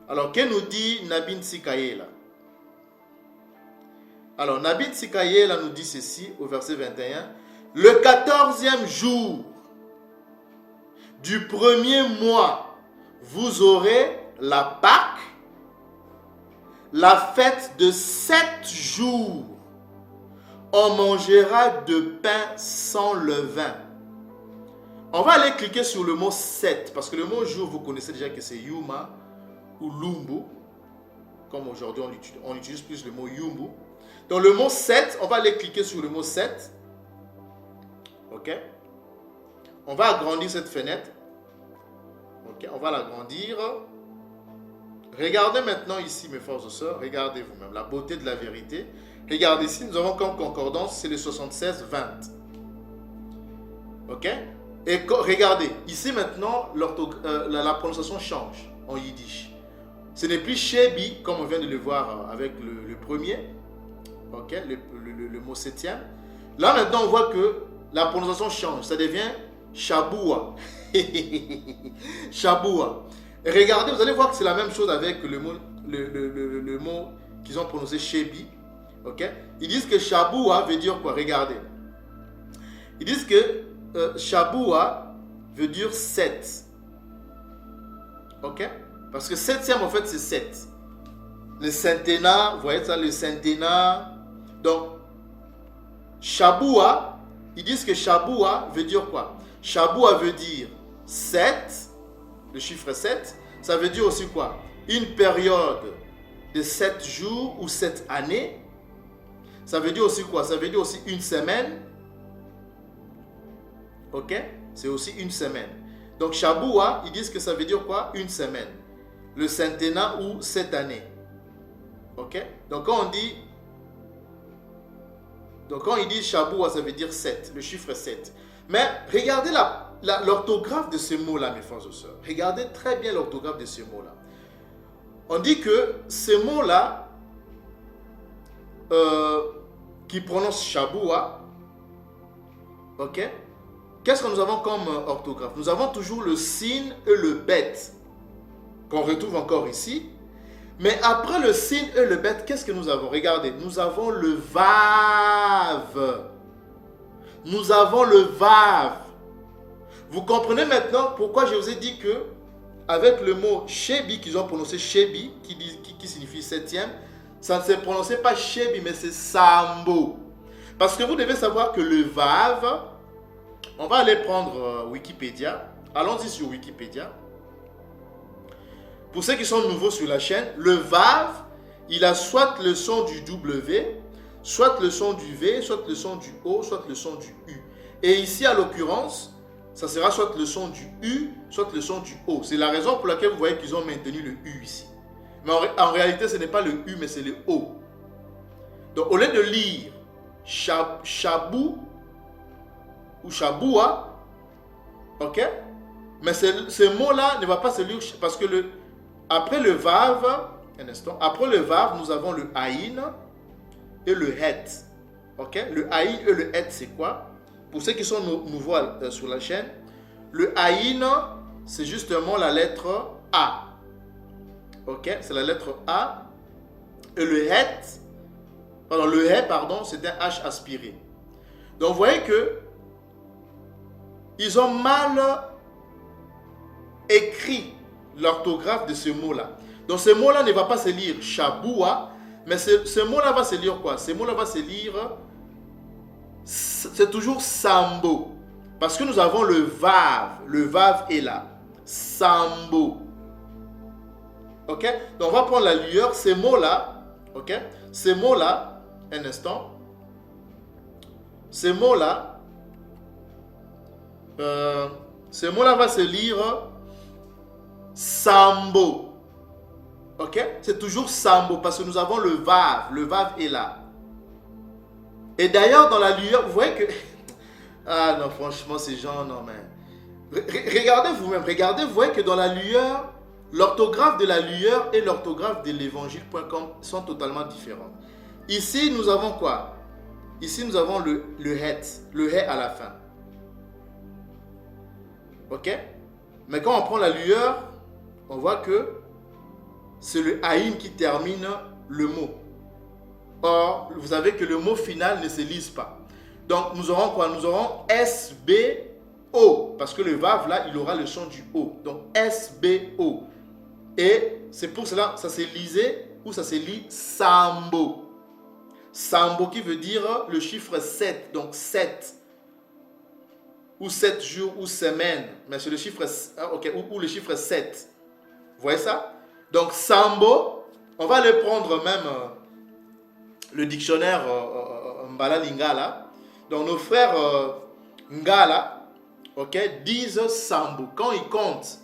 Alors, que nous dit Nabi Nsikaye là? Alors, Nabi Nsikaye là nous dit ceci au verset 21. Le 14e jour du premier mois, vous aurez la Pâque, la fête de 7 jours. On mangera de pain sans levain. On va aller cliquer sur le mot 7, parce que le mot jour, vous connaissez déjà que c'est Yuma ou Lumbu. Comme aujourd'hui, on utilise plus le mot Yumbu. Donc le mot 7, on va aller cliquer sur le mot 7. Ok? On va agrandir cette fenêtre. Ok? On va l'agrandir. Regardez maintenant ici, mes frères et sœurs. Regardez vous-même la beauté de la vérité. Regardez ici, nous avons comme concordance, c'est le 76-20. Ok? Et regardez, ici maintenant, la prononciation change en yiddish. Ce n'est plus Shebi, comme on vient de le voir avec le premier, ok, le mot septième. Là maintenant, on voit que la prononciation change, ça devient Shaboua. Shaboua. Et regardez, vous allez voir que c'est la même chose avec le mot qu'ils ont prononcé Shebi. Ok? Ils disent que Shaboua veut dire quoi? Regardez. Ils disent que Shaboua veut dire 7. Ok? Parce que septième, en fait, c'est 7. Le centenaire, vous voyez ça, le centenaire. Donc, Shaboua, ils disent que Shaboua veut dire quoi? Shaboua veut dire 7, le chiffre 7. Ça veut dire aussi quoi? Une période de 7 jours ou 7 années. Ça veut dire aussi quoi? Ça veut dire aussi une semaine. Ok? C'est aussi une semaine. Donc, Shaboua, ils disent que ça veut dire quoi? Une semaine. Le centenaire ou 7 années. Ok? Donc, quand ils disent Shaboua, ça veut dire 7, le chiffre 7. Mais regardez l'orthographe de ce mot-là, mes frères et sœurs. Regardez très bien l'orthographe de ce mot-là. On dit que ce mot-là, qui prononce Shaboua, ok? Qu'est-ce que nous avons comme orthographe? Nous avons toujours le sin et le bet, qu'on retrouve encore ici. Mais après le sin et le bet, qu'est-ce que nous avons? Regardez, nous avons le vav. Nous avons le vav. Vous comprenez maintenant pourquoi je vous ai dit que avec le mot shebi, qu'ils ont prononcé shebi, qui signifie septième, ça ne se prononçait pas shebi, mais c'est sambo. Parce que vous devez savoir que le vav, on va aller prendre Wikipédia. Allons-y sur Wikipédia. Pour ceux qui sont nouveaux sur la chaîne, le vav, il a soit le son du W, soit le son du V, soit le son du O, soit le son du U. Et ici, à l'occurrence, ça sera soit le son du U, soit le son du O. C'est la raison pour laquelle vous voyez qu'ils ont maintenu le U ici. Mais en réalité, ce n'est pas le U, mais c'est le O. Donc, au lieu de lire Chabou ou Chaboua, ok? Mais ce mot-là ne va pas se lire parce que après le Vav, un instant, après le Vav, nous avons le Aïn et le Het. Ok? Le Aïn et le Het, c'est quoi? Pour ceux qui sont nouveaux sur la chaîne, le Aïn, c'est justement la lettre A. Ok? C'est la lettre A. Et le Het, le He, pardon, c'est un H aspiré. Donc, vous voyez que ils ont mal écrit l'orthographe de ce mot-là. Donc, ce mot-là ne va pas se lire Chaboua, mais ce mot-là va se lire quoi? Ce mot-là va se lire, c'est toujours Sambo. Parce que nous avons le Vav est là. Sambo. Ok? Donc, on va prendre la lueur, ces mots-là, ok? Ces mots-là, un instant. Ces mots-là va se lire Sambo. Ok? C'est toujours Sambo parce que nous avons le Vav. Le Vav est là. Et d'ailleurs, dans la lueur, vous voyez que... Ah non, franchement, ces gens, non, mais... Regardez vous-même, vous voyez que dans la lueur, l'orthographe de la lueur et l'orthographe de l'évangile.com sont totalement différentes. Ici, nous avons quoi? Ici, nous avons le het, le he à la fin. Ok? Mais quand on prend la lueur, on voit que c'est le haïm qui termine le mot. Or, vous savez que le mot final ne se lise pas. Donc, nous aurons quoi? Nous aurons S-B-O. Parce que le vav, là, il aura le son du O. Donc, S-B-O. Et c'est pour cela, ça se lisait ou ça se lit Sambo. Sambo qui veut dire le chiffre 7. Donc, 7. Ou 7 jours ou semaines. Mais c'est le chiffre, okay, ou le chiffre 7. Vous voyez ça? Donc, Sambo, on va aller prendre même le dictionnaire Mbala Lingala. Donc, nos frères Ngala, okay, disent Sambo. Quand ils comptent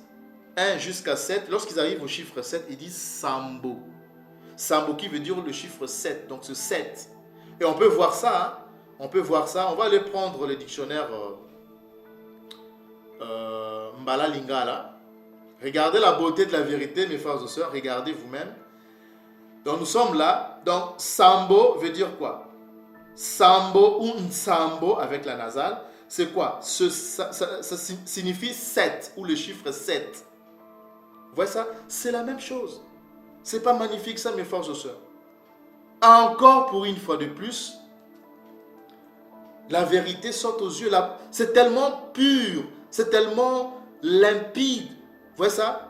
1 jusqu'à 7, lorsqu'ils arrivent au chiffre 7, ils disent Sambo. Sambo qui veut dire le chiffre 7. Donc, ce 7. Et on peut voir ça. Hein? On peut voir ça. On va aller prendre le dictionnaire Mbala Lingala. Regardez la beauté de la vérité, mes frères et sœurs. Regardez vous-même. Donc, nous sommes là. Donc, Sambo veut dire quoi? Sambo ou Nsambo avec la nasale, c'est quoi? Ça signifie 7 ou le chiffre 7. Vous voyez ça? C'est la même chose. C'est pas magnifique ça, mes frères et sœurs? Encore pour une fois de plus, la vérité saute aux yeux. C'est tellement pur, c'est tellement limpide. Vous voyez ça?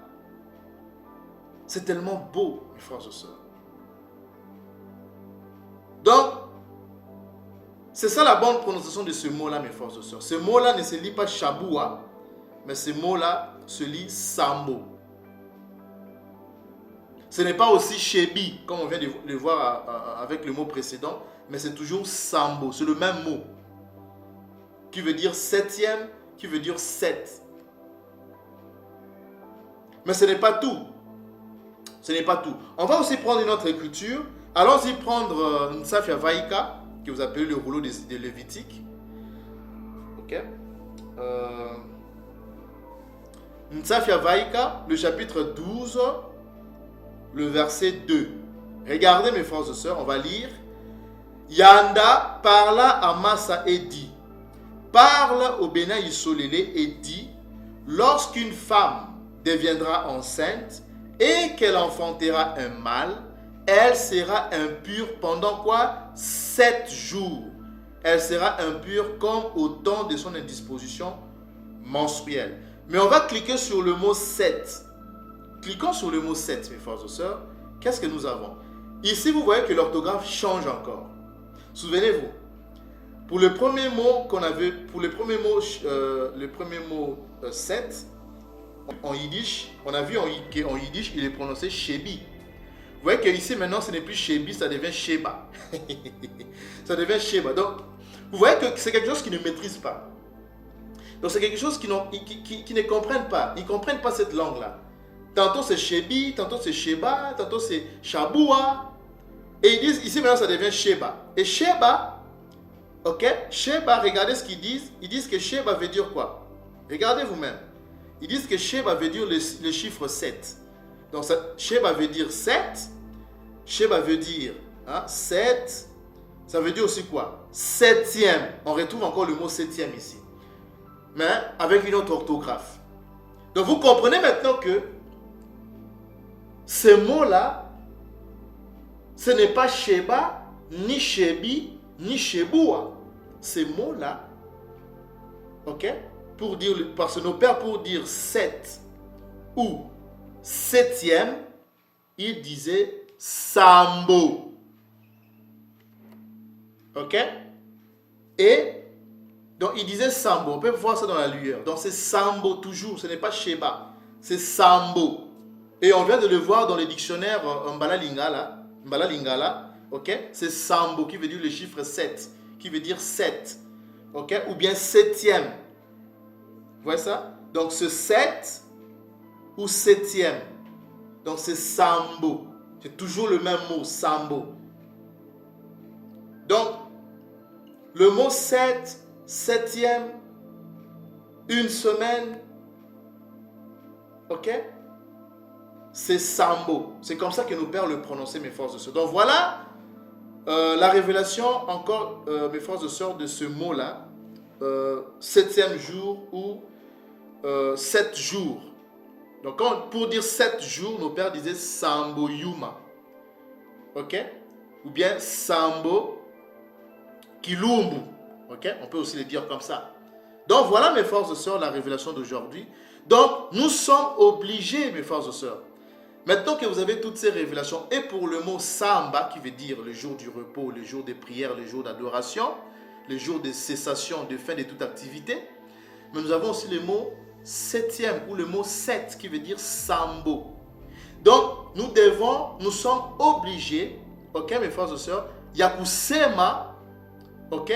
C'est tellement beau, mes frères et sœurs. Donc, c'est ça la bonne prononciation de ce mot-là, mes frères et sœurs. Ce mot-là ne se lit pas Chaboua, mais ce mot-là se lit Sambo. Ce n'est pas aussi Shebi, comme on vient de le voir avec le mot précédent, mais c'est toujours Sambo. C'est le même mot, qui veut dire septième, qui veut dire 7. Mais ce n'est pas tout. Ce n'est pas tout. On va aussi prendre une autre écriture. Allons-y prendre Nsafia Vaïka, que vous appelez le rouleau de Lévitique. Ok. Nsafia Vaïka, le chapitre 12, le verset 2. Regardez mes frères et sœurs, on va lire. Yanda parla à Massa et dit, parle au Bénaï Solélé et dit, lorsqu'une femme deviendra enceinte, et qu'elle enfantera un mâle, elle sera impure pendant quoi? 7 jours. Elle sera impure comme au temps de son indisposition menstruelle. Mais on va cliquer sur le mot 7. Cliquons sur le mot 7, mes frères et sœurs. Qu'est-ce que nous avons? Ici, vous voyez que l'orthographe change encore. Souvenez-vous, pour le premier mot qu'on avait, pour le premier mot 7, en yiddish, on a vu qu'en yiddish, il est prononcé Shebi. Vous voyez qu'ici, maintenant, ce n'est plus Shebi, ça devient Sheba. Ça devient Sheba. Donc, vous voyez que c'est quelque chose qu'ils ne maîtrisent pas. Donc, c'est quelque chose qu'ils ne comprennent pas. Ils ne comprennent pas cette langue-là. Tantôt, c'est Shebi, tantôt, c'est Sheba, tantôt, c'est Shaboua. Et ils disent, ici, maintenant, ça devient Sheba. Et Sheba, ok, Sheba, regardez ce qu'ils disent. Ils disent que Sheba veut dire quoi? Regardez vous-même. Ils disent que Sheba veut dire le chiffre 7. Donc, Sheba veut dire 7. Sheba veut dire 7. Ça veut dire aussi quoi? Septième. On retrouve encore le mot septième ici. Mais avec une autre orthographe. Donc, vous comprenez maintenant que ces mots-là, ce n'est pas Sheba, ni Shebi, ni Sheboua. Ces mots-là, ok, pour dire, parce que nos pères, pour dire 7 ou septième, ils disaient Sambo. Ok? Et donc ils disaient Sambo. On peut voir ça dans la lueur. Donc c'est Sambo toujours. Ce n'est pas Sheba. C'est Sambo. Et on vient de le voir dans les dictionnaires Mbala Lingala. Ok? C'est Sambo qui veut dire le chiffre 7. Qui veut dire 7. Ok? Ou bien septième. Vous voyez ça? Donc ce 7 ou septième. Donc c'est Sambo. C'est toujours le même mot, Sambo. Donc, le mot 7, septième, une semaine, ok? C'est Sambo. C'est comme ça que nos pères le prononçaient, mes frères et sœurs. Donc voilà la révélation, encore, mes frères et sœurs, de ce mot-là. Septième jour ou 7 jours. Donc, pour dire 7 jours, nos pères disaient Sambo Yuma. Ok? Ou bien Sambo Kilumbu. Ok? On peut aussi le dire comme ça. Donc, voilà, mes frères et sœurs, la révélation d'aujourd'hui. Donc, nous sommes obligés, mes frères et sœurs. Maintenant que vous avez toutes ces révélations, et pour le mot Samba, qui veut dire le jour du repos, le jour des prières, le jour d'adoration, le jour de cessation, de fin de toute activité, mais nous avons aussi le mot septième ou le mot 7 qui veut dire Sambo. Donc nous sommes obligés, ok mes frères et sœurs, yakusema, ok,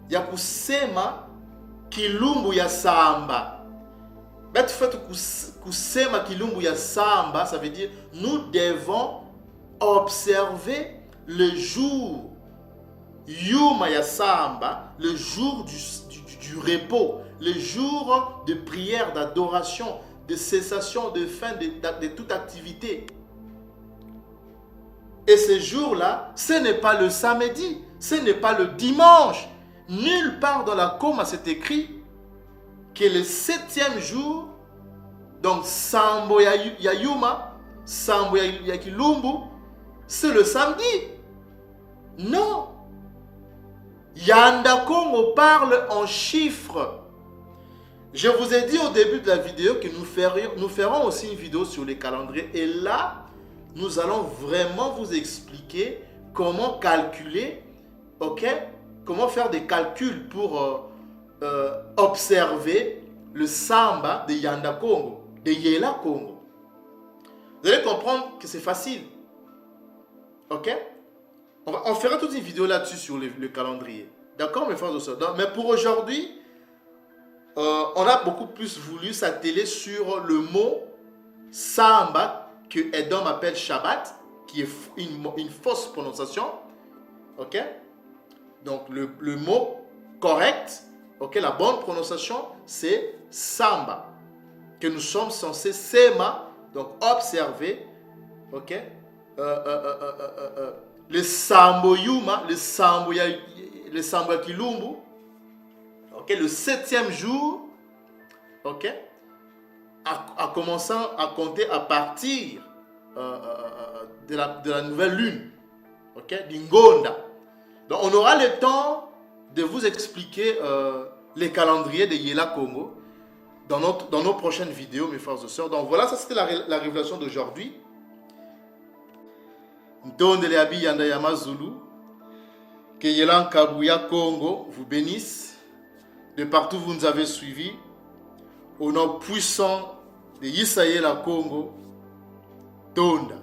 yakusema kilumbu ya samba. Mais fait kusema kilumbu ya samba, ça veut dire nous devons observer le jour yuma ya samba, le jour du repos, le jour de prière, d'adoration, de cessation, de fin de toute activité. Et ce jour-là, ce n'est pas le samedi, ce n'est pas le dimanche. Nulle part dans la Koma c'est écrit que le septième jour, donc Sambo ya Yuma, Sambo ya Kilumbu, c'est le samedi. Non. Yanda Kongo parle en chiffres. Je vous ai dit au début de la vidéo que nous ferons aussi une vidéo sur les calendriers. Et là, nous allons vraiment vous expliquer comment calculer, ok? Comment faire des calculs pour observer le Samba de Yanda Kongo, de Yela Kongo. Vous allez comprendre que c'est facile. Ok? On fera toute une vidéo là-dessus sur le calendrier. D'accord, mes frères et sœurs? Mais pour aujourd'hui, on a beaucoup plus voulu s'atteler sur le mot Samba, que Edom appelle Shabbat, qui est une fausse prononciation. Ok? Donc le mot correct, ok, la bonne prononciation, c'est Samba, que nous sommes censés Sema, donc observer, ok, le Sambo Yuma, le Sambo Kilumbu, ok, le septième jour, ok, en commençant à compter à partir de la nouvelle lune. Ok? D'Ingonda. Donc on aura le temps de vous expliquer les calendriers de Yela Congo dans nos prochaines vidéos, mes frères et sœurs. Donc voilà, ça c'était la révélation d'aujourd'hui. Ndondele Abi Yanda Yamazulu. Que Yela Kabuya Congo vous bénisse. De partout où vous nous avez suivis. Au nom puissant de Yisayela Congo. Tonda.